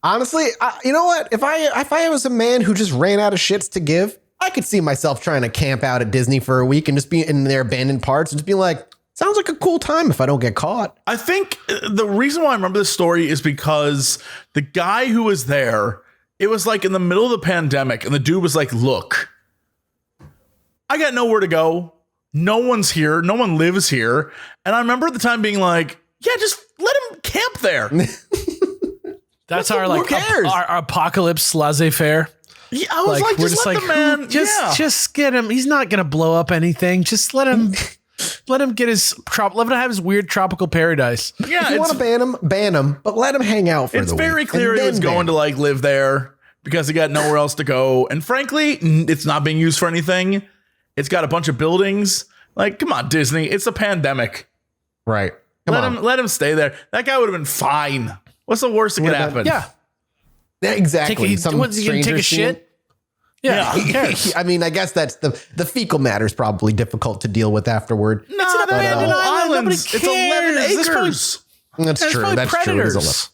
Honestly, you know what? If I was a man who just ran out of shits to give, I could see myself trying to camp out at Disney for a week and just be in their abandoned parts and just be like, sounds like a cool time if I don't get caught. I think the reason why I remember this story is because the guy who was there, it was like in the middle of the pandemic, and the dude was like, look, I got nowhere to go. No one's here. No one lives here. And I remember at the time being like, yeah, just let him camp there. That's our our apocalypse laissez-faire. Yeah, I was like, just let the man. Just get him. He's not going to blow up anything. Just let him. let him get let him have his weird tropical paradise. Yeah, if you want to ban him, but let him hang out for the week. It's very clear he was going to like live there because he got nowhere else to go. And frankly, it's not being used for anything. It's got a bunch of buildings. Like, come on, Disney. It's a pandemic. Right. Let him stay there. That guy would have been fine. What's the worst that could happen? Yeah. Exactly. What's he going to take a shit? Yeah. Who cares? I mean, I guess that's the fecal matter is probably difficult to deal with afterward. No, it's an abandoned island. Nobody cares. It's 11 acres. That's true. That's predators.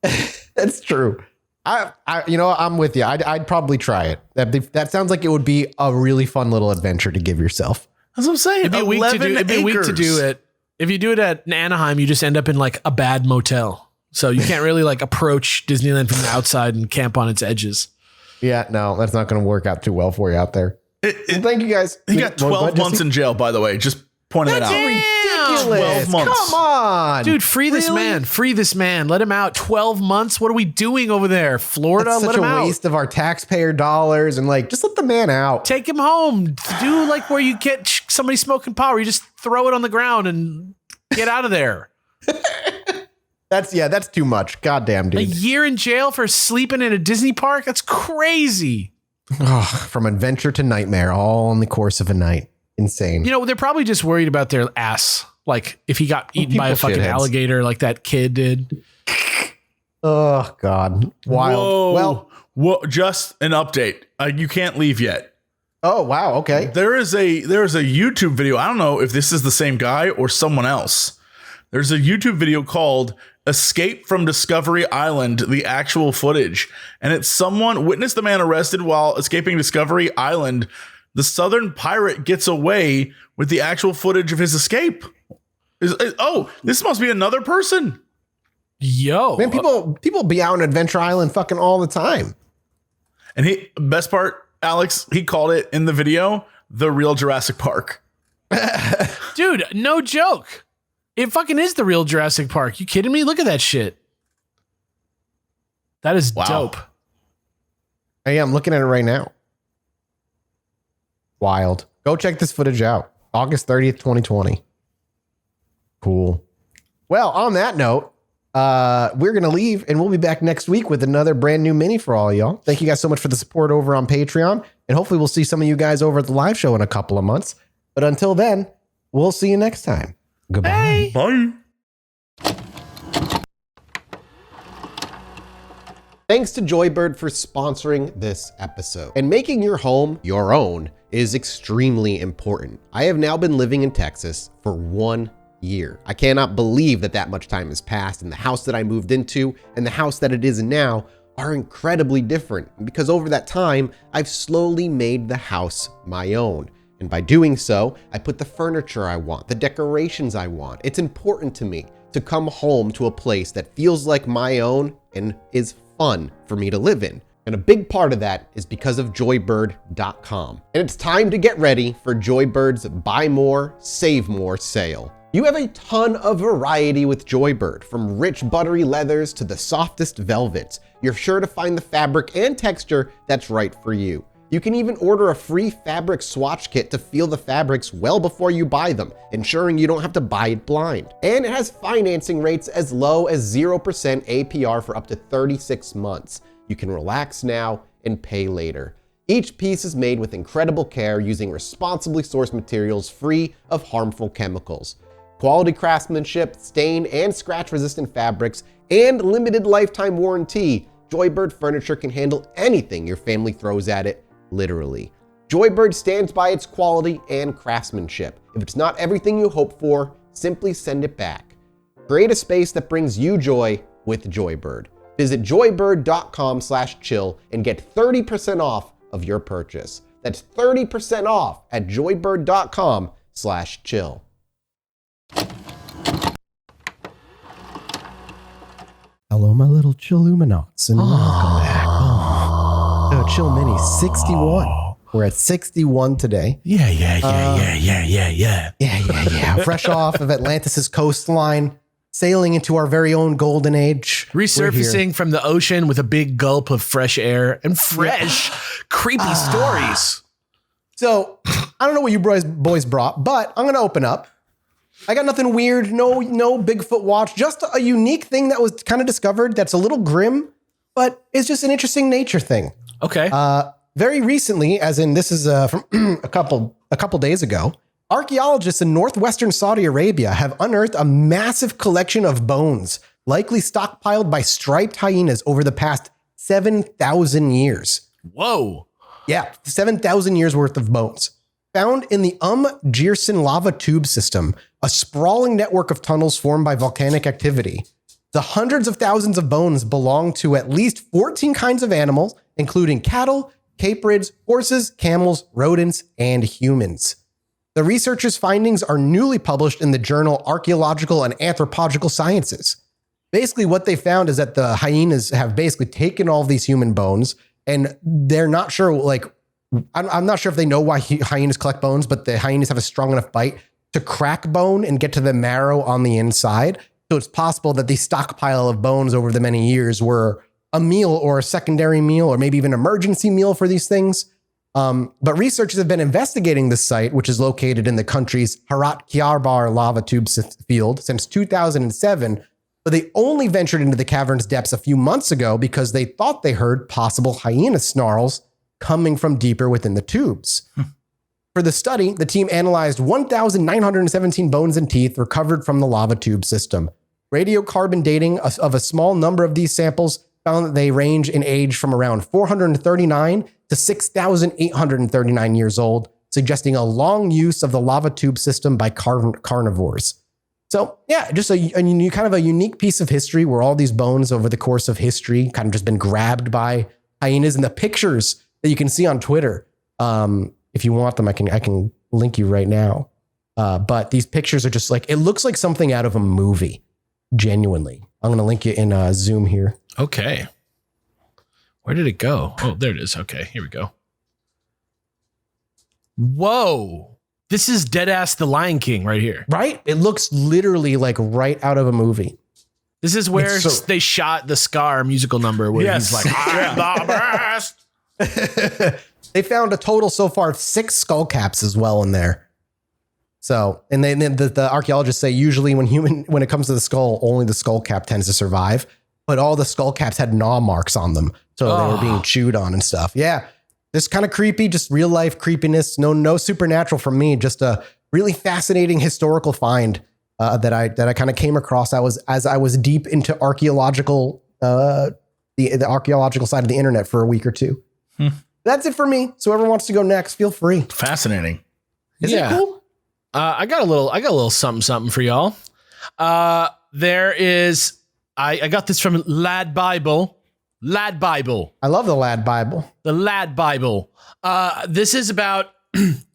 True. That's true. I'm with you. I'd probably try it. That sounds like it would be a really fun little adventure to give yourself. That's what I'm saying. It'd be a week to do it. If you do it at Anaheim, you just end up in like a bad motel. So you can't really like approach Disneyland from the outside and camp on its edges. Yeah, no, that's not going to work out too well for you out there. Well, thank you guys. He got 12 months in jail, by the way. Just pointing it out. Ridiculous. 12 months. Come on. Dude, free this man. Free this man. Let him out. 12 months. What are we doing over there? Florida, That's let him out. Such a waste of our taxpayer dollars and like, just let the man out. Take him home. Do like where you get somebody smoking pot, where you just throw it on the ground and get out of there. That's too much. Goddamn, dude. A year in jail for sleeping in a Disney park? That's crazy. From adventure to nightmare, all in the course of a night. Insane. You know, they're probably just worried about their ass. Like if he got eaten by a fucking alligator like that kid did. Oh, God. Wild. Whoa, just an update. You can't leave yet. Oh, wow. Okay. There is a YouTube video. I don't know if this is the same guy or someone else. There's a YouTube video called Escape from Discovery Island, the actual footage. And it's someone witnessed the man arrested while escaping Discovery Island. The Southern pirate gets away with the actual footage of his escape. This must be another person. Yo. Man, people be out on Adventure Island fucking all the time. And best part, Alex, he called it in the video, the real Jurassic Park. Dude, no joke. It fucking is the real Jurassic Park. You kidding me? Look at that shit. That is dope. Hey, I'm looking at it right now. Wild. Go check this footage out. August 30th, 2020. Cool. Well, on that note, we're going to leave and we'll be back next week with another brand new mini for all y'all. Thank you guys so much for the support over on Patreon. And hopefully we'll see some of you guys over at the live show in a couple of months. But until then, we'll see you next time. Goodbye. Bye. Thanks to Joybird for sponsoring this episode. And making your home your own is extremely important. I have now been living in Texas for 1 year. I cannot believe that much time has passed, and the house that I moved into and the house that it is now are incredibly different. Because over that time, I've slowly made the house my own. And by doing so, I put the furniture I want, the decorations I want. It's important to me to come home to a place that feels like my own and is fun for me to live in. And a big part of that is because of Joybird.com. And it's time to get ready for Joybird's Buy More, Save More sale. You have a ton of variety with Joybird, from rich buttery leathers to the softest velvets. You're sure to find the fabric and texture that's right for you. You can even order a free fabric swatch kit to feel the fabrics well before you buy them, ensuring you don't have to buy it blind. And it has financing rates as low as 0% APR for up to 36 months. You can relax now and pay later. Each piece is made with incredible care using responsibly sourced materials free of harmful chemicals. Quality craftsmanship, stain and scratch resistant fabrics, and limited lifetime warranty. Joybird furniture can handle anything your family throws at it. Literally. Joybird stands by its quality and craftsmanship. If it's not everything you hope for, simply send it back. Create a space that brings you joy with Joybird. Visit joybird.com/chill and get 30% off of your purchase. That's 30% off at joybird.com/chill. Hello, my little Chilluminats, and welcome back. Oh, Chill Mini 61. We're at 61 today. Yeah. Fresh off of Atlantis' coastline, sailing into our very own golden age. Resurfacing from the ocean with a big gulp of fresh air and fresh, creepy stories. So I don't know what you boys brought, but I'm going to open up. I got nothing weird. No Bigfoot watch. Just a unique thing that was kind of discovered that's a little grim, but it's just an interesting nature thing. Okay. Very recently, as in this is from a couple days ago, archaeologists in northwestern Saudi Arabia have unearthed a massive collection of bones, likely stockpiled by striped hyenas over the past 7,000 years. Whoa. Yeah, 7,000 years worth of bones. Found in the Jersin lava tube system, a sprawling network of tunnels formed by volcanic activity. The hundreds of thousands of bones belong to at least 14 kinds of animals, including cattle, caprids, horses, camels, rodents, and humans. The researchers' findings are newly published in the journal Archaeological and Anthropological Sciences. Basically, what they found is that the hyenas have basically taken all of these human bones, and they're not sure, like, I'm not sure if they know why hyenas collect bones, but the hyenas have a strong enough bite to crack bone and get to the marrow on the inside. So it's possible that the stockpile of bones over the many years were a meal or a secondary meal or maybe even emergency meal for these things. But researchers have been investigating this site, which is located in the country's Harat Kiarbar lava tube field since 2007. But they only ventured into the cavern's depths a few months ago because they thought they heard possible hyena snarls coming from deeper within the tubes. For the study, the team analyzed 1,917 bones and teeth recovered from the lava tube system. Radiocarbon dating of a small number of these samples found that they range in age from around 439 to 6,839 years old, suggesting a long use of the lava tube system by carnivores. So yeah, just a kind of a unique piece of history where all these bones over the course of history kind of just been grabbed by hyenas, and the pictures that you can see on Twitter. If you want them, I can link you right now. But these pictures are just like, it looks like something out of a movie. Genuinely. I'm going to link you in Zoom here. Okay. Where did it go? Oh, there it is. Okay, here we go. Whoa. This is deadass The Lion King right here. Right? It looks literally like right out of a movie. This is where they shot the Scar musical number where he's like, I'm the best. They found a total so far of 6 skull caps as well in there. So, and then the archaeologists say usually when it comes to the skull, only the skull cap tends to survive, but all the skull caps had gnaw marks on them. So they were being chewed on and stuff. Yeah. This kind of creepy, just real life creepiness. No supernatural from me. Just a really fascinating historical find that I kind of came across. As I was deep into archaeological, the archaeological side of the internet for a week or two. That's it for me. So whoever wants to go next, feel free. Fascinating. Is it cool? I got a little something for y'all. There is, I got this from Lad Bible. I love the Lad Bible. The Lad Bible. This is about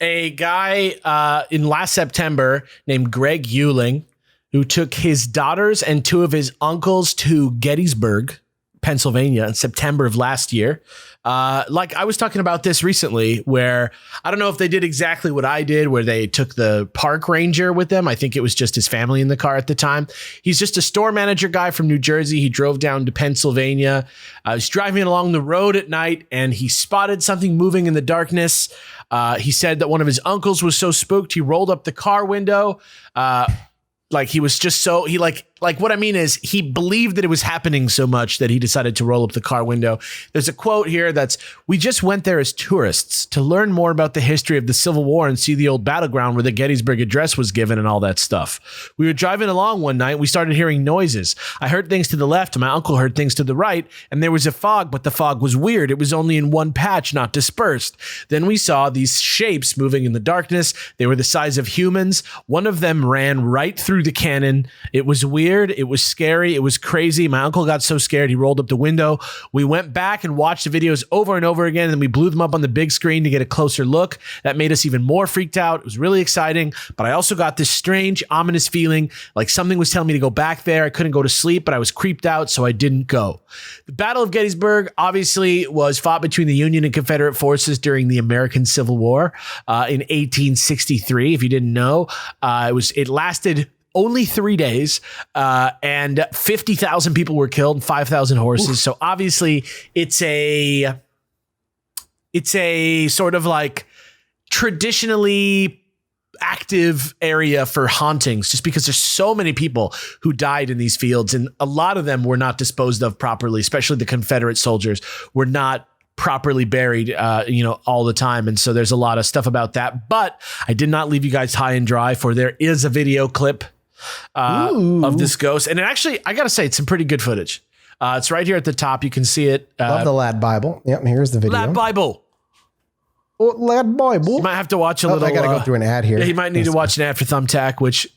a guy in last September named Greg Euling, who took his daughters and 2 of his uncles to Gettysburg, Pennsylvania in September of last year. Like I was talking about this recently, where I don't know if they did exactly what I did, where they took the park ranger with them. I think it was just his family in the car at the time. He's just a store manager guy from New Jersey. He drove down to Pennsylvania. He's driving along the road at night and he spotted something moving in the darkness. He said that one of his uncles was so spooked, he rolled up the car window. Like he was just so like what I mean is he believed that it was happening so much that he decided to roll up the car window. There's a quote here that's, "We just went there as tourists to learn more about the history of the Civil War and see the old battleground where the Gettysburg Address was given and all that stuff. We were driving along one night. We started hearing noises. I heard things to the left and my uncle heard things to the right, and there was a fog, but the fog was weird. It was only in one patch, not dispersed. Then we saw these shapes moving in the darkness. They were the size of humans. One of them ran right through the cannon. It was weird. It was scary. It was crazy. My uncle got so scared, he rolled up the window. We went back and watched the videos over and over again, and then we blew them up on the big screen to get a closer look. That made us even more freaked out. It was really exciting, but I also got this strange, ominous feeling like something was telling me to go back there. I couldn't go to sleep, but I was creeped out, so I didn't go." The Battle of Gettysburg obviously was fought between the Union and Confederate forces during the American Civil War in 1863. If you didn't know, it lasted only 3 days, and 50,000 people were killed, 5,000 horses. Oof. So obviously it's a sort of like traditionally active area for hauntings, just because there's so many people who died in these fields, and a lot of them were not disposed of properly, especially the Confederate soldiers were not properly buried, all the time. And so there's a lot of stuff about that, but I did not leave you guys high and dry, for there is a video clip of this ghost. And it actually, I got to say, it's some pretty good footage. It's right here at the top. You can see it. Love the Lad Bible. Yep. Here's the video. Lad Bible. Oh, Lad Bible. You might have to watch a little. I got to go through an ad here. Yeah, you might need to watch an ad for Thumbtack, which,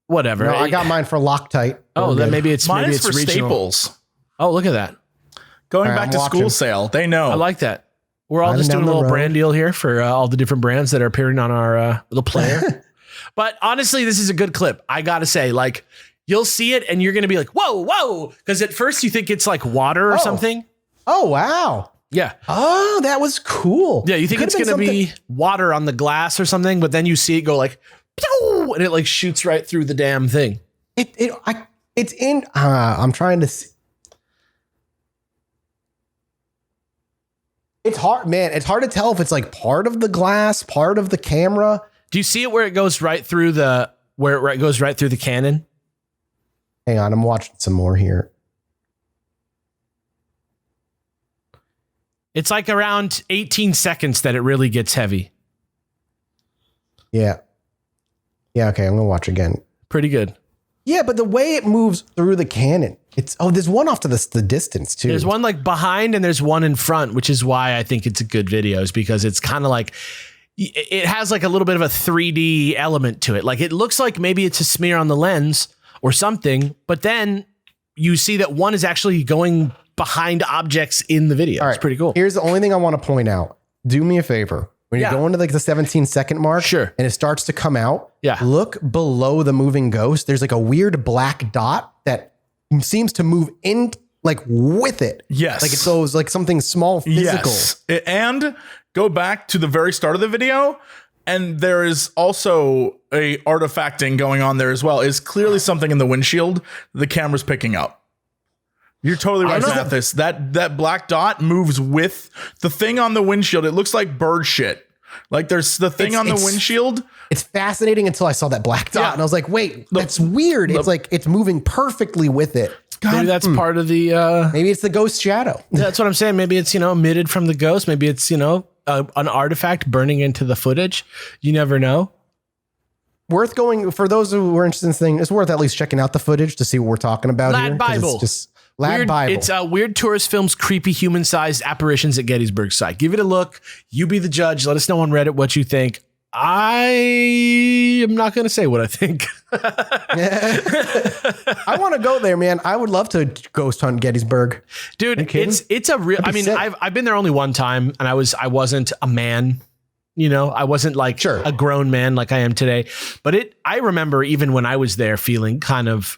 whatever. No, I got mine for Loctite. Oh, then maybe it's Mine maybe is it's for regional. Staples. Oh, look at that. Going All right, back I'm to watching. school sale. They know. I like that. We're all Driving just doing down a the little road. brand deal here for all the different brands that are appearing on our little player. But honestly, this is a good clip. I got to say, like, you'll see it and you're going to be like, whoa. Because at first you think it's like water or something. Oh, wow. Yeah. Oh, that was cool. Yeah. You think it's going to be water on the glass or something, but then you see it go like, pew, and it like shoots right through the damn thing. It's in, I'm trying to see. It's hard, man. It's hard to tell if it's like part of the glass, part of the camera. Do you see it where it goes right through where it goes right through the cannon? Hang on, I'm watching some more here. It's like around 18 seconds that it really gets heavy. Yeah. Yeah, okay, I'm gonna watch again. Pretty good. Yeah, but the way it moves through the cannon, there's one off to the distance too. There's one like behind and there's one in front, which is why I think it's a good video, is because it's kind of like, it has like a little bit of a 3D element to it. Like it looks like maybe it's a smear on the lens or something, but then you see that one is actually going behind objects in the video. All right, it's pretty cool. Here's the only thing I want to point out. Do me a favor. When you're going to like the 17-second mark, Sure. and it starts to come out, Yeah. look below the moving ghost. There's like a weird black dot that seems to move in like with it. Yes. Like it goes like something small physical. Yes. And go back to the very start of the video, and there is also a artifacting going on there as well. Is clearly something in the windshield the camera's picking up. You're totally right, Mathis. That black dot moves with the thing on the windshield. It looks like bird shit. Like there's the thing on the windshield. It's fascinating until I saw that black dot, Yeah. and I was like, wait, that's weird. It's like it's moving perfectly with it. Maybe that's part of the Maybe it's the ghost shadow. that's what I'm saying. Maybe it's, emitted from the ghost. Maybe it's, an artifact burning into the footage. You never know. Worth going for those who were interested in this thing. It's worth at least checking out the footage to see what we're talking about Lad here. 'cause Bible. It's just Lad Bible. It's Weird Tourist Films Creepy Human-Sized Apparitions at Gettysburg Site. Give it a look. You be the judge. Let us know on Reddit what you think. I am not going to say what I think. I want to go there, man. I would love to ghost hunt Gettysburg. Dude, kidding? it's a real, I mean, sick. I've been there only one time, and I wasn't a man, I wasn't like a grown man like I am today, but I remember even when I was there feeling kind of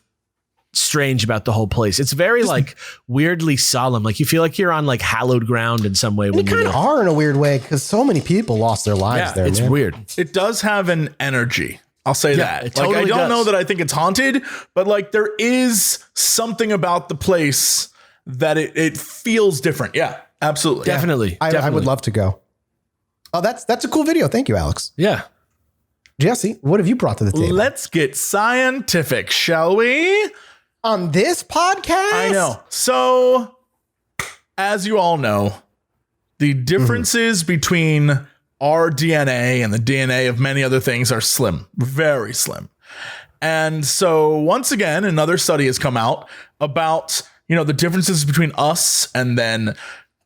strange about the whole place. It's very like weirdly solemn. Like you feel like you're on like hallowed ground in some way. You kind of are in a weird way because so many people lost their lives there. It's man. weird. It does have an energy. I'll say that. it Like totally I don't does. know that I think it's haunted, but like there is something about the place that it feels different. Yeah, absolutely. Definitely. I would love to go. Oh, that's a cool video. Thank you, Alex. Yeah. Jesse, what have you brought to the table? Let's get scientific, shall we? On this podcast? I know. So, as you all know, the differences between our DNA and the DNA of many other things are slim, very slim. And so, once again, another study has come out about, the differences between us and then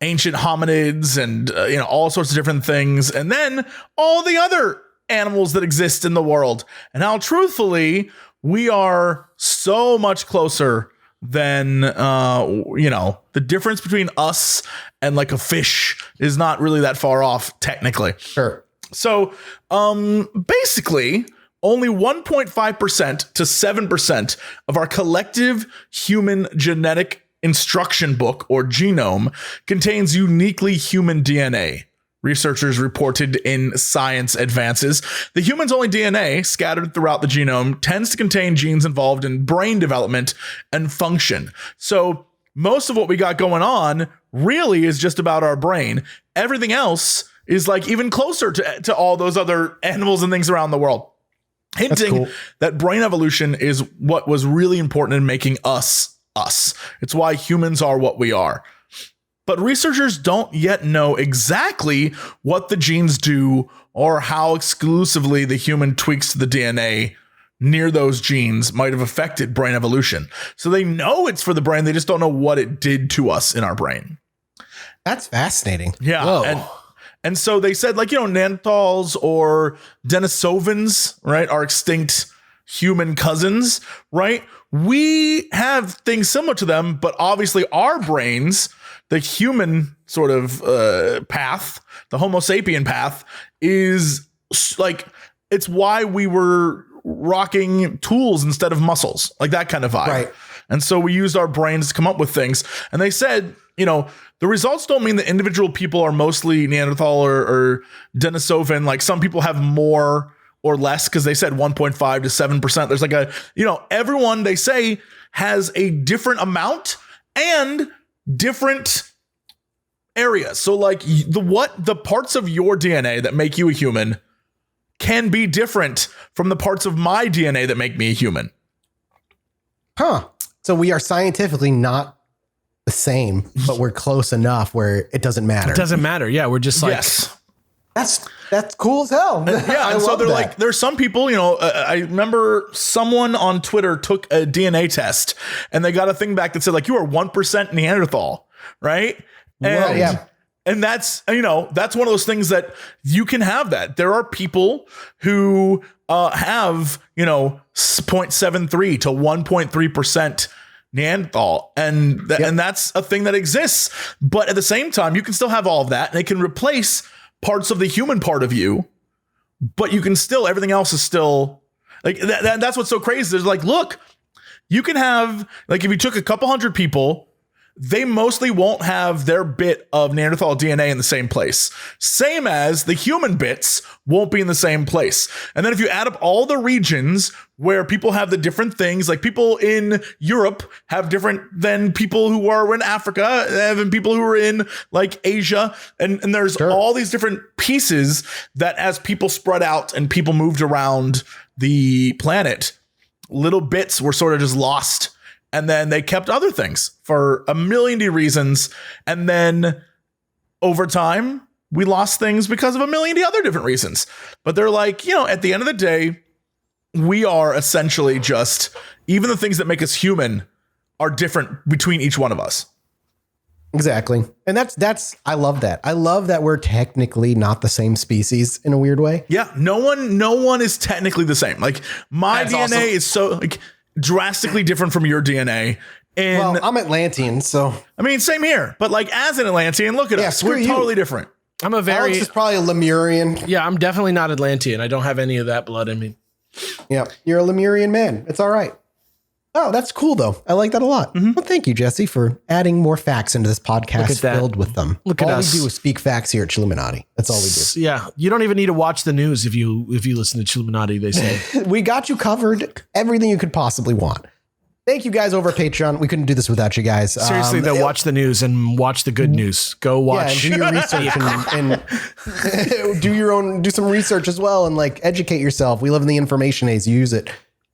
ancient hominids and, all sorts of different things. And then all the other animals that exist in the world, and how truthfully we are so much closer than the difference between us and like a fish is not really that far off technically. Sure. So basically only 1.5% to 7% of our collective human genetic instruction book or genome contains uniquely human DNA. Researchers reported in Science Advances. The human's only DNA, scattered throughout the genome, tends to contain genes involved in brain development and function. So most of what we got going on really is just about our brain. Everything else is like even closer to all those other animals and things around the world. Hinting that brain evolution is what was really important in making us us. It's why humans are what we are. But researchers don't yet know exactly what the genes do or how exclusively the human tweaks to the DNA near those genes might have affected brain evolution. So they know it's for the brain. They just don't know what it did to us in our brain. That's fascinating. Yeah. Whoa. And so they said, like, Neanderthals or Denisovans, right, are extinct human cousins, right? We have things similar to them, but obviously our brains, the human sort of path, the Homo sapien path, is like, it's why we were rocking tools instead of muscles, like that kind of vibe. Right. And so we used our brains to come up with things. And they said, the results don't mean that individual people are mostly Neanderthal or Denisovan. Like some people have more or less, because they said 1.5 to 7%. There's like everyone, they say, has a different amount and different areas. So like the parts of your DNA that make you a human can be different from the parts of my DNA that make me a human. Huh. So we are scientifically not the same, but we're close enough where it doesn't matter. It doesn't matter. Yeah, we're just like, yes. That's cool as hell. Yeah, and so they're like, there's some people, I remember someone on Twitter took a DNA test and they got a thing back that said like, you are 1% Neanderthal, right? And, yeah. And that's, that's one of those things that you can have that. There are people who have, 0.73 to 1.3% Neanderthal. And that's a thing that exists. But at the same time, you can still have all of that and it can replace parts of the human part of you, but you can still, everything else is still like that's what's so crazy. There's like, look, you can have, like, if you took a couple hundred people, they mostly won't have their bit of Neanderthal DNA in the same place. Same as the human bits won't be in the same place. And then if you add up all the regions where people have the different things, like people in Europe have different than people who are in Africa, and people who are in like Asia. And there's all these different pieces that as people spread out and people moved around the planet, little bits were sort of just lost. And then they kept other things for a million reasons. And then over time, we lost things because of a million other different reasons. But they're like, at the end of the day, we are essentially just, even the things that make us human are different between each one of us. Exactly. And that's I love that. I love that we're technically not the same species in a weird way. Yeah. No one is technically the same. Like my that's DNA awesome. Is so like drastically different from your DNA. And well, I'm Atlantean, so I mean, same here. But like as an Atlantean, look at us. We're totally different. I'm a very Alex is probably a Lemurian. Yeah, I'm definitely not Atlantean. I don't have any of that blood in me. Yeah, you're a Lemurian man. It's all right. Oh, that's cool though. I like that a lot. Mm-hmm. Well, thank you, Jesse, for adding more facts into this podcast filled with them. Look at us. All we do is speak facts here at Chilluminati. That's all we do. Yeah, you don't even need to watch the news if you listen to Chilluminati, they say. We got you covered. Everything you could possibly want. Thank you guys over at Patreon. We couldn't do this without you guys. Seriously, though, watch the news and watch the good news. Go watch. Yeah, and do your research and do some research as well and like educate yourself. We live in the information age. Use it.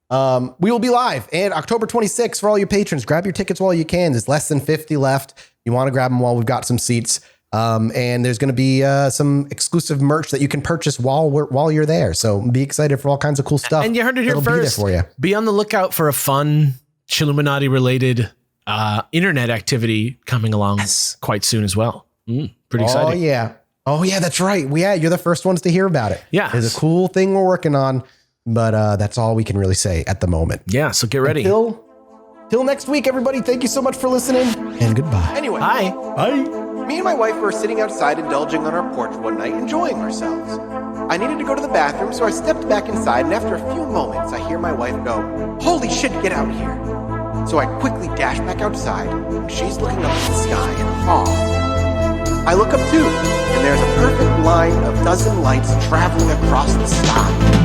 We will be live and October 26th for all you patrons. Grab your tickets while you can. There's less than 50 left. You want to grab them while we've got some seats. And there's going to be some exclusive merch that you can purchase while you're there. So be excited for all kinds of cool stuff. And you heard it here first. Be there for you. Be on the lookout for a fun Chilluminati related internet activity coming along quite soon as well. Pretty exciting. Oh yeah, that's right. You're the first ones to hear about it. Yeah, there's a cool thing we're working on, but that's all we can really say at the moment. Yeah, so get ready. Till next week, everybody. Thank you so much for listening, and goodbye. Anyway, bye. Me and my wife were sitting outside indulging on our porch one night, enjoying ourselves. I needed to go to the bathroom, so I stepped back inside, and after a few moments, I hear my wife go, "Holy shit, get out here!" So I quickly dash back outside, and she's looking up at the sky in awe. I look up too, and there's a perfect line of dozen lights traveling across the sky.